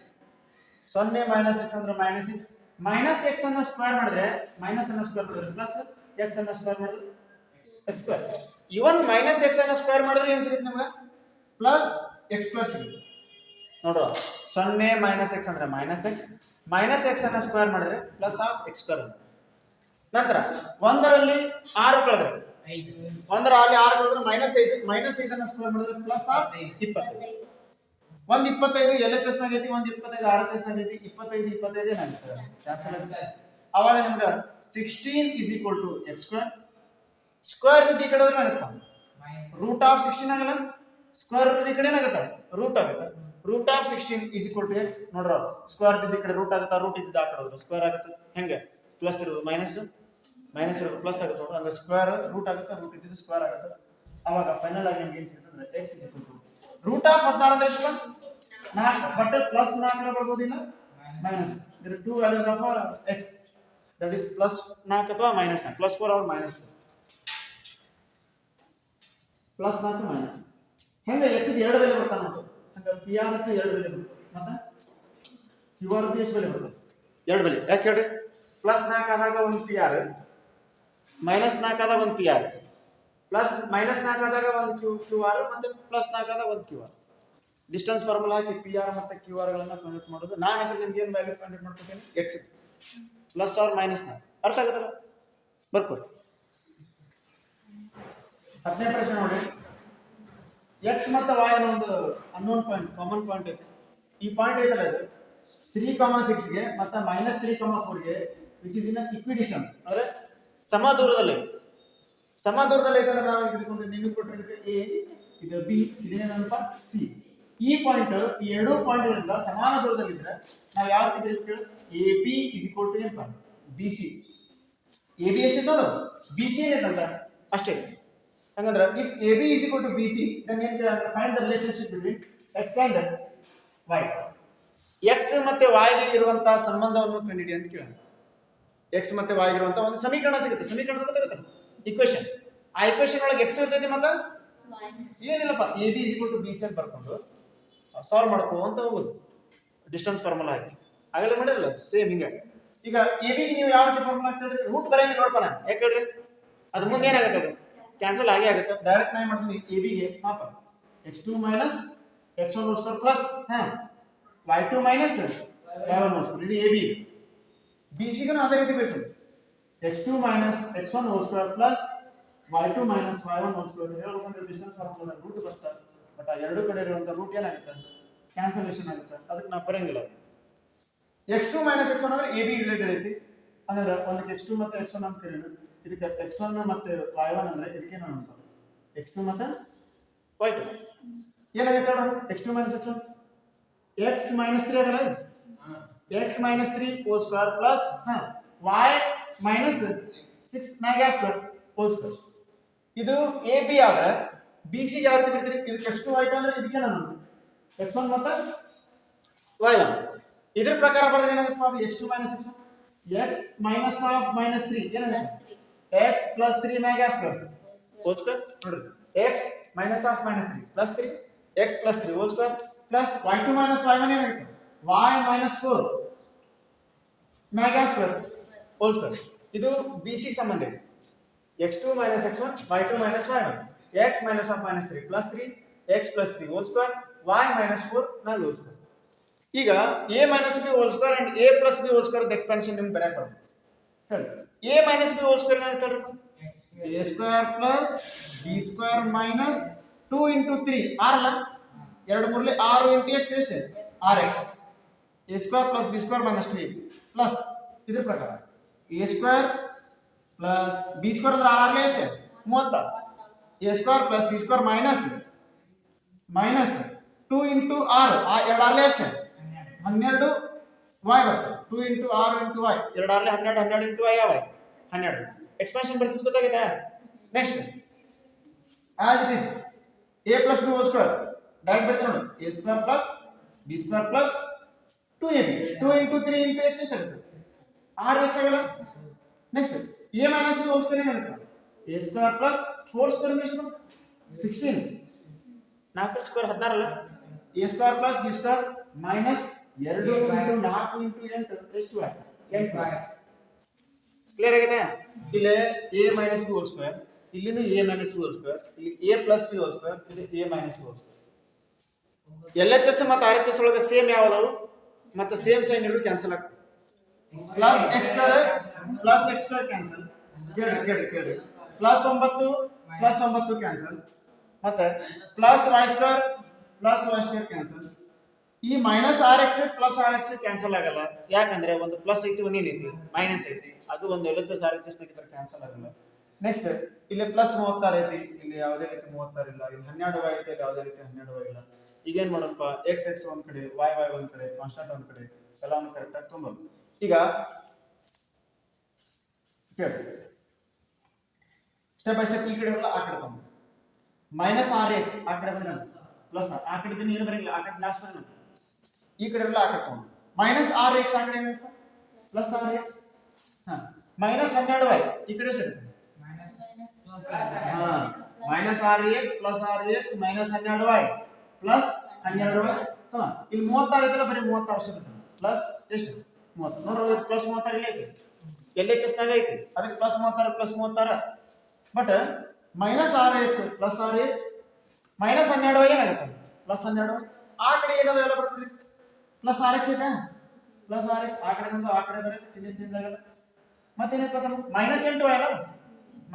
0 - x ಅಂದ್ರೆ -x x ಅನ್ನು ಸ್ಕ್ವೇರ್ ಮಾಡಿದ್ರೆ ಮೈನಸ್ ಅನ್ನು ಸ್ಕ್ವೇರ್ ಮಾಡಿದ್ರೆ ಪ್ಲಸ್ x ಅನ್ನು ಸ್ಕ್ವೇರ್ ಮಾಡಿದ್ರೆ x ಸ್ಕ್ವೇರ್ ಇವನ್ -x ಅನ್ನು ಸ್ಕ್ವೇರ್ ಮಾಡಿದ್ರೆ ಏನು ಸಿಗುತ್ತೆ ನಿಮಗೆ ಪ್ಲಸ್ x ಸ್ಕ್ವೇರ್ ಸಿಗುತ್ತೆ ನೋಡ್ರ 0 - x ಅಂದ್ರೆ -x x ಅನ್ನು ಸ್ಕ್ವೇರ್ ಮಾಡಿದ್ರೆ ಪ್ಲಸ್ ಆಫ್ x ಸ್ಕ್ವೇರ್ ನಂತರ 1ರಲ್ಲಿ 6 ಕಳೆದ್ರೆ 1ರಲ್ಲಿ 6 ಕಳೆದ್ರೆ -5 ಅನ್ನು ಸ್ಕ್ವೇರ್ ಮಾಡಿದ್ರೆ ಪ್ಲಸ್ ಆಫ್ 25 1 25 LHS ನಾಗ ಐತಿ 1 25 RHS ನಾಗ ಐತಿ 25 25 ಏನಾಗುತ್ತೆ ಕ್ಯಾನ್ಸಲ್ ಆಗುತ್ತೆ ಅವಾಗ ನಿಮಗೆ 16 = x ಸ್ಕ್ವೇರ್ ಸ್ಕ್ವೇರ್ ರೂಟ್ ಈ ಕಡೆ ಹೋದ್ರೆ ಏನಾಗುತ್ತೆ ರೂಟ್ ಆಫ್ 16 ಆಗಲ್ಲ ಸ್ಕ್ವೇರ್ ರೂಟ್ ಈ ಕಡೆ ಏನಾಗುತ್ತೆ ರೂಟ್ ಆಗುತ್ತೆ ರೂಟ್ ಆಫ್ 16 = x ನೋಡ್ರ ಸ್ಕ್ವೇರ್ ಇದ್ದ ಈ ಕಡೆ ರೂಟ್ ಆಗುತ್ತೆ ರೂಟ್ ಇದ್ದ ಆ ಕಡೆ ಹೋದ್ರೆ ಸ್ಕ್ವೇರ್ ಆಗುತ್ತೆ ಹೆಂಗೆ ಪ್ಲಸ್ ಇರೋದು ಮೈನಸ್ ಇರೋದು ಪ್ಲಸ್ ಆಗುತ್ತೆ ನೋಡ್ರಿ ಹಂಗ ಸ್ಕ್ವೇರ್ ರೂಟ್ ಆಗುತ್ತೆ ರೂಟ್ ಇದ್ದಿದ್ದು ಸ್ಕ್ವೇರ್ ಆಗುತ್ತೆ ಅವಾಗ ಫೈನಲ್ ಆಗಿ ನಮಗೆ ಏನು ಸಿಗುತ್ತೆ ಅಂದ್ರೆ x = ರೂಟ್ ಆಫ್ 16 ಅಂದ್ರೆ ಎಷ್ಟು 4 ಬಟ್ ಪ್ಲಸ್ 4 ಬರ್ಬೋದಿಲ್ಲ minus there are two values of x that is plus 4 ಅಥವಾ minus 4 plus 4 or minus 4 plus 4 minus ಹೆಂಗೆ x ಗೆ ಎರಡು ಬೆಲೆ ಬರ್ತಾನೆ ನೋಡಿ ಹಂಗ pr ಗೆ ಎರಡು ಬೆಲೆ ಬರುತ್ತೆ ಮತ್ತೆ qr ಗೆ ಎಷ್ಟು ಬೆಲೆ ಬರುತ್ತೆ ಎರಡು ಬೆಲೆ ಯಾಕೆ ಹೇಳ್ರಿ ಪ್ಲಸ್ 4 ಆದಾಗ ಒಂದು pr ಮೈನಸ್ 4 ಆದಾಗ ಒಂದು pr ಪ್ಲಸ್ ಮೈನಸ್ 4 ಆದಾಗ ಒಂದು qr ಮತ್ತೆ ಪ್ಲಸ್ 4 ಆದಾಗ ಒಂದು qr ಡಿಸ್ಟೆನ್ಸ್ ಫಾರ್ಮುಲಾ ಹಾಕಿ pr ಮತ್ತೆ qr ಗಳನ್ನು ಫೈಂಡ್ ಔಟ್ ಮಾಡೋದು ನಾನು ಅದಕ್ಕೆ ನಿಮಗೆ ಏನು ವ್ಯಾಲ್ಯೂ ಫೈಂಡ್ ಔಟ್ ಮಾಡ್ಕೊತೀನಿ x ಪ್ಲಸ್ ಆರ್ ಮೈನಸ್ 4 ಅರ್ಥ ಆಗುತ್ತಲ್ಲ ಬರ್ಕೋರಿ 10ನೇ ಪ್ರಶ್ನೆ ನೋಡಿ x ಮತ್ತು y ಅನ್ನೋ ಒಂದು ಅನ್ನೋನ್ ಪಾಯಿಂಟ್ ಕಾಮನ್ ಪಾಯಿಂಟ್ ಐತೆ ಈ ಪಾಯಿಂಟ್ ಐತಲ್ಲ ಇದು 3, 6 ಗೆ ಮತ್ತೆ -3, 4 ಗೆ ವಿಚ್ ಇಸ್ ಇನ್ ಇಕ್ವಿ ಡಿಸ್ಟೆನ್ಸ್ ಅಂದ್ರೆ ಸಮ ದೂರದಲ್ಲಿ ಐತಂದ್ರೆ ನಾವು ಇದಕ್ಕೆ ನಿಮಗೆ ಕೊಟ್ಟಿರೋದಕ್ಕೆ a ಇದು b ಇದೇನಪ್ಪ c ಈ ಪಾಯಿಂಟ್ ಈ ಎರಡು ಪಾಯಿಂಟ್ಗಳಿಂದ ಸಮಾನ ದೂರದಲ್ಲಿದ್ರೆ ನಾವು ಯಾವ ರೀತಿ ಬರೀತೀವಿ AB = ಏನಪ್ಪ BC AB ಎಷ್ಟು ನೋಡು BC ಏನಂತ ಅಷ್ಟೇ ಹಂಗಂದ್ರೆ if AB = BC then ಏನು ಕೇಳ್ತಾರೆ find the relationship between x and y x ಮತ್ತೆ y ಗೆ ಇರುವಂತ ಸಂಬಂಧವನ್ನು ಕಂಡುಹಿಡಿ ಅಂತ ಕೇಳ್ತಾರೆ x ಮತ್ತೆ y ಗೆ ಇರುವಂತ ಒಂದು ಸಮೀಕರಣ ಸಿಗುತ್ತೆ ಸಮೀಕರಣ ಗೊತ್ತಾಗುತ್ತೆ ಈಕ್ವೇಷನ್ ಆ ಈಕ್ವೇಷನ್ ಒಳಗೆ x ಇರ್ತೈತಿ ಮತ್ತೆ ಏನಿಲ್ಲಪ್ಪ AB = BC ಅಂತ ಬರ್ಕೊಂಡು ಸಾಲ್ವ್ ಮಾಡ್ಕೋ ಅಂತ ಹೋಗೋದು ಡಿಸ್ಟೆನ್ಸ್ ಫಾರ್ಮುಲಾ ಹಾಕಿ ಆಗಲೇ ಮಾಡಿರಲ್ಲ ಸೇಮ್ ಹಿಂಗೆ ಈಗ AB ಗೆ ನೀವು ಯಾವ ರೀತಿ ಫಾರ್ಮುಲಾ ಹಾಕ್ತೀರಿ ರೂಟ್ ಬರೆಯಂಗೆ ನೋಡ್ತಾನೆ ಯಾಕೆ ಹೇಳ್ರಿ ಅದು ಮುಂದೆ ಏನಾಗುತ್ತೆ ಅದು ಕ್ಯಾನ್ಸಲ್ ಆಗೇ ಆಗುತ್ತೆ ಡೈರೆಕ್ಟ್ ನಾನು ಮಾಡ್ತೀನಿ AB ಗೆ ಮಾಪ x2 - x1 whole square plus y2 - y1 whole square ಇದು AB BC ಗೆ ಅದೇ ರೀತಿ ಬೇಕು x2 - x1 whole square plus y2 - y1 whole square ಹೇಳ್ಬೇಕಂದ್ರೆ ಡಿಸ್ಟೆನ್ಸ್ ಫಾರ್ಮುಲಾ ರೂಟ್ ಬರ್ತಾರೆ ಬಟ್ ಆ ಎರಡು ಕಡೆ ಇರುವಂತ ರೂಟ್ ಏನಾಗುತ್ತೆ ಕ್ಯಾನ್ಸಲೇಷನ್ ಆಗುತ್ತೆ ಅದಕ್ಕೆ ನಾವು ಬರೆಯಂಗಿಲ್ಲ x2 - x1 ಅಂದ್ರೆ AB ರಿಲೇಟೆಡ್ ಐತಿ ಅಂದ್ರೆ ಒಂದಕ್ಕೆ x2 ಮತ್ತೆ x1 ಅಂತ ಕರೆಯೋಣ ಇದಕ್ಕೆ x1 ಮತ್ತೆ y1 ಅಂದ್ರೆ ಇದಕ್ಕೆ ಏನು ಅಂತ x2 ಮತ್ತೆ y2 ಏನಾಗುತ್ತೆ ನೋಡು x2 - x1 x - 3 ಆಗಲ್ಲ x - 3 hole square plus y - 6 mega square whole square ಇದು AB ಆದ್ರೆ BC ಗೆ ಯಾವ ರೀತಿ ಬರ್ತೀರಿ ಇದಕ್ಕೆ x2 y2 ಅಂದ್ರೆ ಇದಕ್ಕೆ ನಾನು x1 ಮತ್ತೆ y1 ಇದರ ಪ್ರಕಾರ ಬರೆದ್ರೆ ಏನಾಗುತ್ತೆ ಅದು x2 - x1 x minus of -3 ಏನಾಗುತ್ತೆ x plus 3 mega square whole square ನೋಡ್ರಿ x minus of -3 plus 3 X plus 3 hole square plus y2 minus y1 ಏನಾಗುತ್ತೆ y minus 4 mega square whole square. ಇದು BC ಸಂಬಂಧ ಇದೆ. x2 minus x1 y2 minus y1 x minus of minus 3 plus 3 x plus 3 whole square y minus 4 ನ whole square. ಈಗ a minus b whole square and a plus b whole square the expansion ನಿಮಗೆ ಬರೆಯಕ್ಕೆ ಬರುತ್ತೆ. ಹೇಳಿ a minus b whole square ಏನಾಗುತ್ತೆ ಹೇಳ್ರಿ a square plus b square minus 2 into 3 r ಅಲ್ಲ 2 3 6 into x ಎಷ್ಟು rx a square plus b square minus 3 plus ಇದ್ರ ಪ್ರಕಾರ a square plus B square ಅಂದ್ರೆ ಆರ್ ಎಷ್ಟು 30 A square plus B square minus 2 into ಆರ್ ಎರಡು ಆರ್ಲೆ ಎಷ್ಟು 12 ವೈ ಬರ್ತದೆ 2 ಇಂಟು ಆರ್ ಇಂಟು ವೈ ಎರಡು ಆರ್ಲೆ 12 12 ಇಂಟು ವೈ ಯಾವ 12 ಎಕ್ಸ್ಪಾನ್ಷನ್ ಬರ್ತಿದ್ದು ಗೊತ್ತಾಗಿದೆ. Next as it is A plus B whole square direct ಬರ್ತದೆ ನೋಡಿ A square plus B square plus 2ab 2 into 3 into x ಎಷ್ಟು ಆಗುತ್ತೆ 6x ಆಗಲ್ಲ. Next a minus b whole square ಏನಾಗುತ್ತೆ a square plus 4 square ಎಷ್ಟು 16 4 ಸ್ಕ್ವೇರ್ 16 ಅಲ್ಲ a square plus b square minus 2 into 4 into 8 ಎಷ್ಟು 8 ಕ್ಲಿಯರ್ ಆಗಿದೆ. ಇಲ್ಲಿ a minus b whole square ಇಲ್ಲಿನೂ a minus b whole square ಇಲ್ಲಿ a plus b whole square ಇಲ್ಲಿ a minus b whole square. LHS ಮತ್ತು RHS ಒಳಗೆ ಸೇಮ್ ಯಾವದವು ಮತ್ತು ಸೇಮ್ ಸೈನ್ ಇರು ಕ್ಯಾನ್ಸಲ್ ಆಗ್ತದೆ. ಪ್ಲಸ್ x ಸ್ಕ್ವೇರ್ ಕ್ಯಾನ್ಸಲ್ ಕೇಳಿ ಪ್ಲಸ್ 9 ಕ್ಯಾನ್ಸಲ್ ಮತ್ತೆ ಪ್ಲಸ್ y ಸ್ಕ್ವೇರ್ ಕ್ಯಾನ್ಸಲ್. ಈ minus rx plus rx cancel ಆಗಲ್ಲ ಯಾಕಂದ್ರೆ ಒಂದು ಪ್ಲಸ್ ಐತಿ ಒಂದು ಏನೈತಿ ಮೈನಸ್ ಐತಿ ಅದು ಒಂದು LHS RHS ನಾಗಿದ್ರೆ ಕ್ಯಾನ್ಸಲ್ ಆಗಲ್ಲ. ನೆಕ್ಸ್ಟ್ ಇಲ್ಲಿ ಪ್ಲಸ್ 36 ಐತಿ ಇಲ್ಲಿ ಯಾವುದೇ ರೀತಿ 36 ಇಲ್ಲ ಇಲ್ಲಿ 12y ಐತಿ ಇಲ್ಲಿ ಯಾವುದೇ ರೀತಿ 12y ಇಲ್ಲ. ಈಗ ಏನ್ ಮಾಡೋಣಪ್ಪ x ಒಂದ್ ಕಡೆ y ಒಂದ್ ಕಡೆ ಕಾನ್ಸ್ಟೆಂಟ್ ಒಂದ್ ಕಡೆ ಎಲ್ಲಾನು ಕರೆಕ್ಟ್ ಆಗಿ ತುಂಬೋದು. ಈಗ ಕೇಳಿ ಸ್ಟೆಪ್ ಬೈ ಸ್ಟೆಪ್ ಈ ಕಡೆ ಎಲ್ಲ ಆ ಕಡೆ ತಗೊಂಡು ಮೈನಸ್ rx ಆ ಕಡೆ ಬಂದ್ರೆ ಪ್ಲಸ್ ಆ ಕಡೆ ದಿನ ಏನು ಬರಂಗಿಲ್ಲ ಆ ಕಡೆ ಲಾಸ್ಟ್ ಬರೋಣ ಈ ಕಡೆ ಎಲ್ಲ ಆ ಕಡೆ ತಗೊಂಡು ಮೈನಸ್ rx ಆ ಕಡೆ ಏನಾಗುತ್ತೆ ಪ್ಲಸ್ rx ಮೈನಸ್ 12y ಈ ಕಡೆ ಎಷ್ಟು minus rx plus rx minus 12y plus 12y ಇಲ್ಲಿ 36 ಇದೆಲ್ಲ ಬರೀ 36 ಅಷ್ಟೇ ಬರ್ತದೆ ಪ್ಲಸ್ ಎಷ್ಟು 30 ನೋಡ್ರಿ ಪ್ಲಸ್ 36 ಇಲ್ಲಿ ಐತಿ LHS ನಾಗ ಐತಿ ಅದಕ್ಕೆ plus 36 but minus rx plus rx minus 12y ಏನಾಗುತ್ತೆ ಪ್ಲಸ್ 12y ಆ ಕಡೆ ಏನಾದ್ರು ಎಲ್ಲ ಬರ್ತದೆ ಪ್ಲಸ್ rx ಇದೆ ಪ್ಲಸ್ rx ಆ ಕಡೆ ಬಂದು ಆ ಕಡೆ ಬರುತ್ತೆ ಚೇಂಜ್ ಆಗಲ್ಲ. ಮತ್ತೇನೈತೆ ಮೈನಸ್ 8y ಅಲ್ಲ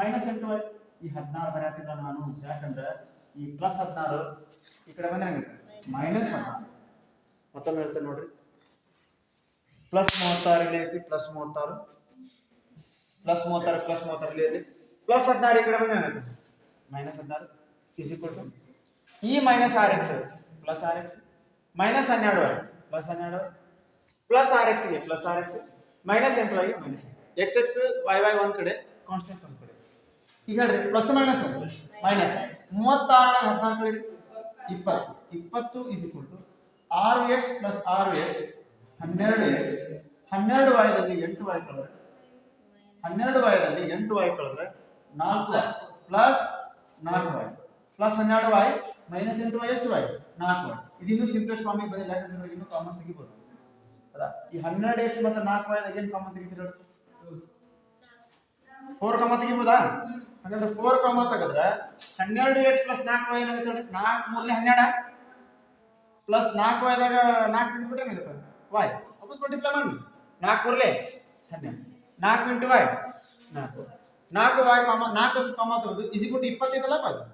ಮೈನಸ್ 8y ಈ 16 ಬರೆಯತ್ತಿಲ್ಲ ನಾನು ಯಾಕಂದ್ರೆ ಈ ಪ್ಲಸ್ 16 ಈ ಕಡೆ ಬಂದ್ರೆ ಏನಾಗುತ್ತೆ ಮೈನಸ್ 16 ಮತ್ತೊಮ್ಮೆ ಹೇಳ್ತೇನೆ ನೋಡ್ರಿ ಪ್ಲಸ್ 36 ಇಲ್ಲಿ ಐತಿ ಪ್ಲಸ್ 36 ಪ್ಲಸ್ 36 ಇಲ್ಲಿ ಪ್ಲಸ್ 16 ಈ ಕಡೆ ಬಂದ್ರೆ ಏನಾಗುತ್ತೆ ಮೈನಸ್ 16 ಇಸ್ ಈಕ್ವಲ್ ಟು ಈ minus rx plus rx minus 12y plus 12 plus rx ಗೆ ಪ್ಲಸ್ rx ಮೈನಸ್ 8y ಗೆ ಮೈನಸ್ x y ಒಂದ್ ಕಡೆ ಕಾನ್ಸ್ಟೆಂಟ್ ಒಂದ್ ಕಡೆ. ಈಗ ಹೇಳ್ರಿ plus minus 36 14 20 is equal to 6x plus 6x 12x 12y ದಲ್ಲಿ 8y ಕಳೆದ್ರೆ 12y ದಲ್ಲಿ 8y ಕಳೆದ್ರೆ 4y plus 4y plus 12y minus 8y ಎಷ್ಟು y 4y. ಇದು ಇನ್ನೂ ಸಿಂಪ್ಲೆಸ್ಟ್ ಫಾರ್ಮ್ ಗೆ ಬಂದಿಲ್ಲ ಯಾಕಂದ್ರೆ ಇನ್ನೂ ಕಾಮನ್ ತೆಗಿಬಹುದು ಅಲ್ಲ. ಈ 12x ಮತ್ತು 4y ದಾಗ ಏನು ಕಾಮನ್ ತೆಗಿತೀರಾ 4 ಕಾಮನ್ ತೆಗಿಬಹುದಾ ಹಾಗಾದ್ರೆ 4 ಕಾಮನ್ ತೆಗೆದ್ರೆ 12x ಪ್ಲಸ್ 4y ಏನಾಗುತ್ತೆ 4 3 12 ಪ್ಲಸ್ 4y ದಾಗ 4 ತೆಗೆದ್ಬಿಟ್ರೆ ಏನಾಗುತ್ತೆ y ವಾಪಸ್ ಮಲ್ಟಿಪ್ಲೈ ಮಾಡಿ 4 3 12 4 into y 4y common 4 common ತೆಗೆದು ಇಸ್ ಈಕ್ವಲ್ ಟು 25 ಅಲ್ಲ ಅದು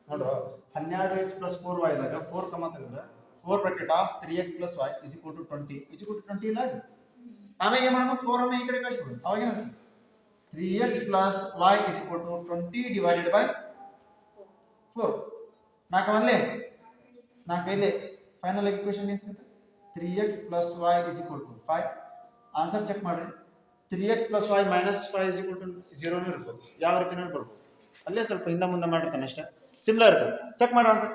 ನೋಡ್ರೋ 12x ಪ್ಲಸ್ 4y ದಾಗ 4 ಕಾಮನ್ ತೆಗೆದ್ರೆ 4 bracket of 3x plus y is equal to 20 is equal to 20 ಇಲ್ಲ ಆಮೇಲೆ ಏನು ಮಾಡೋಣ 4 ಅನ್ನು ಈ ಕಡೆ ಕಳಿಸ್ಬಿಡು ಅವಾಗ ಏನಾಗುತ್ತೆ 3x plus y is equal to 20 divided by 4 ನಾಲ್ಕು ಒಂದ್ಲೆ ನಾಲ್ಕು ಐದೆ ಫೈನಲ್ ಈಕ್ವೇಷನ್ ಏನು ಸಿಗುತ್ತೆ 3x plus y is equal to 5 answer check ಮಾಡ್ರಿ 3x plus y minus 5 is equal to 0 ಇರ್ತದೆ ಯಾವ ರೀತಿನೂ ಬರ್ಬೋದು ಅಲ್ಲೇ ಸ್ವಲ್ಪ ಹಿಂದೆ ಮುಂದೆ ಮಾಡಿರ್ತಾನೆ ಅಷ್ಟೇ ಸಿಮಿಲರ್ ಇರ್ತದೆ ಚೆಕ್ ಮಾಡಿ ಆನ್ಸರ್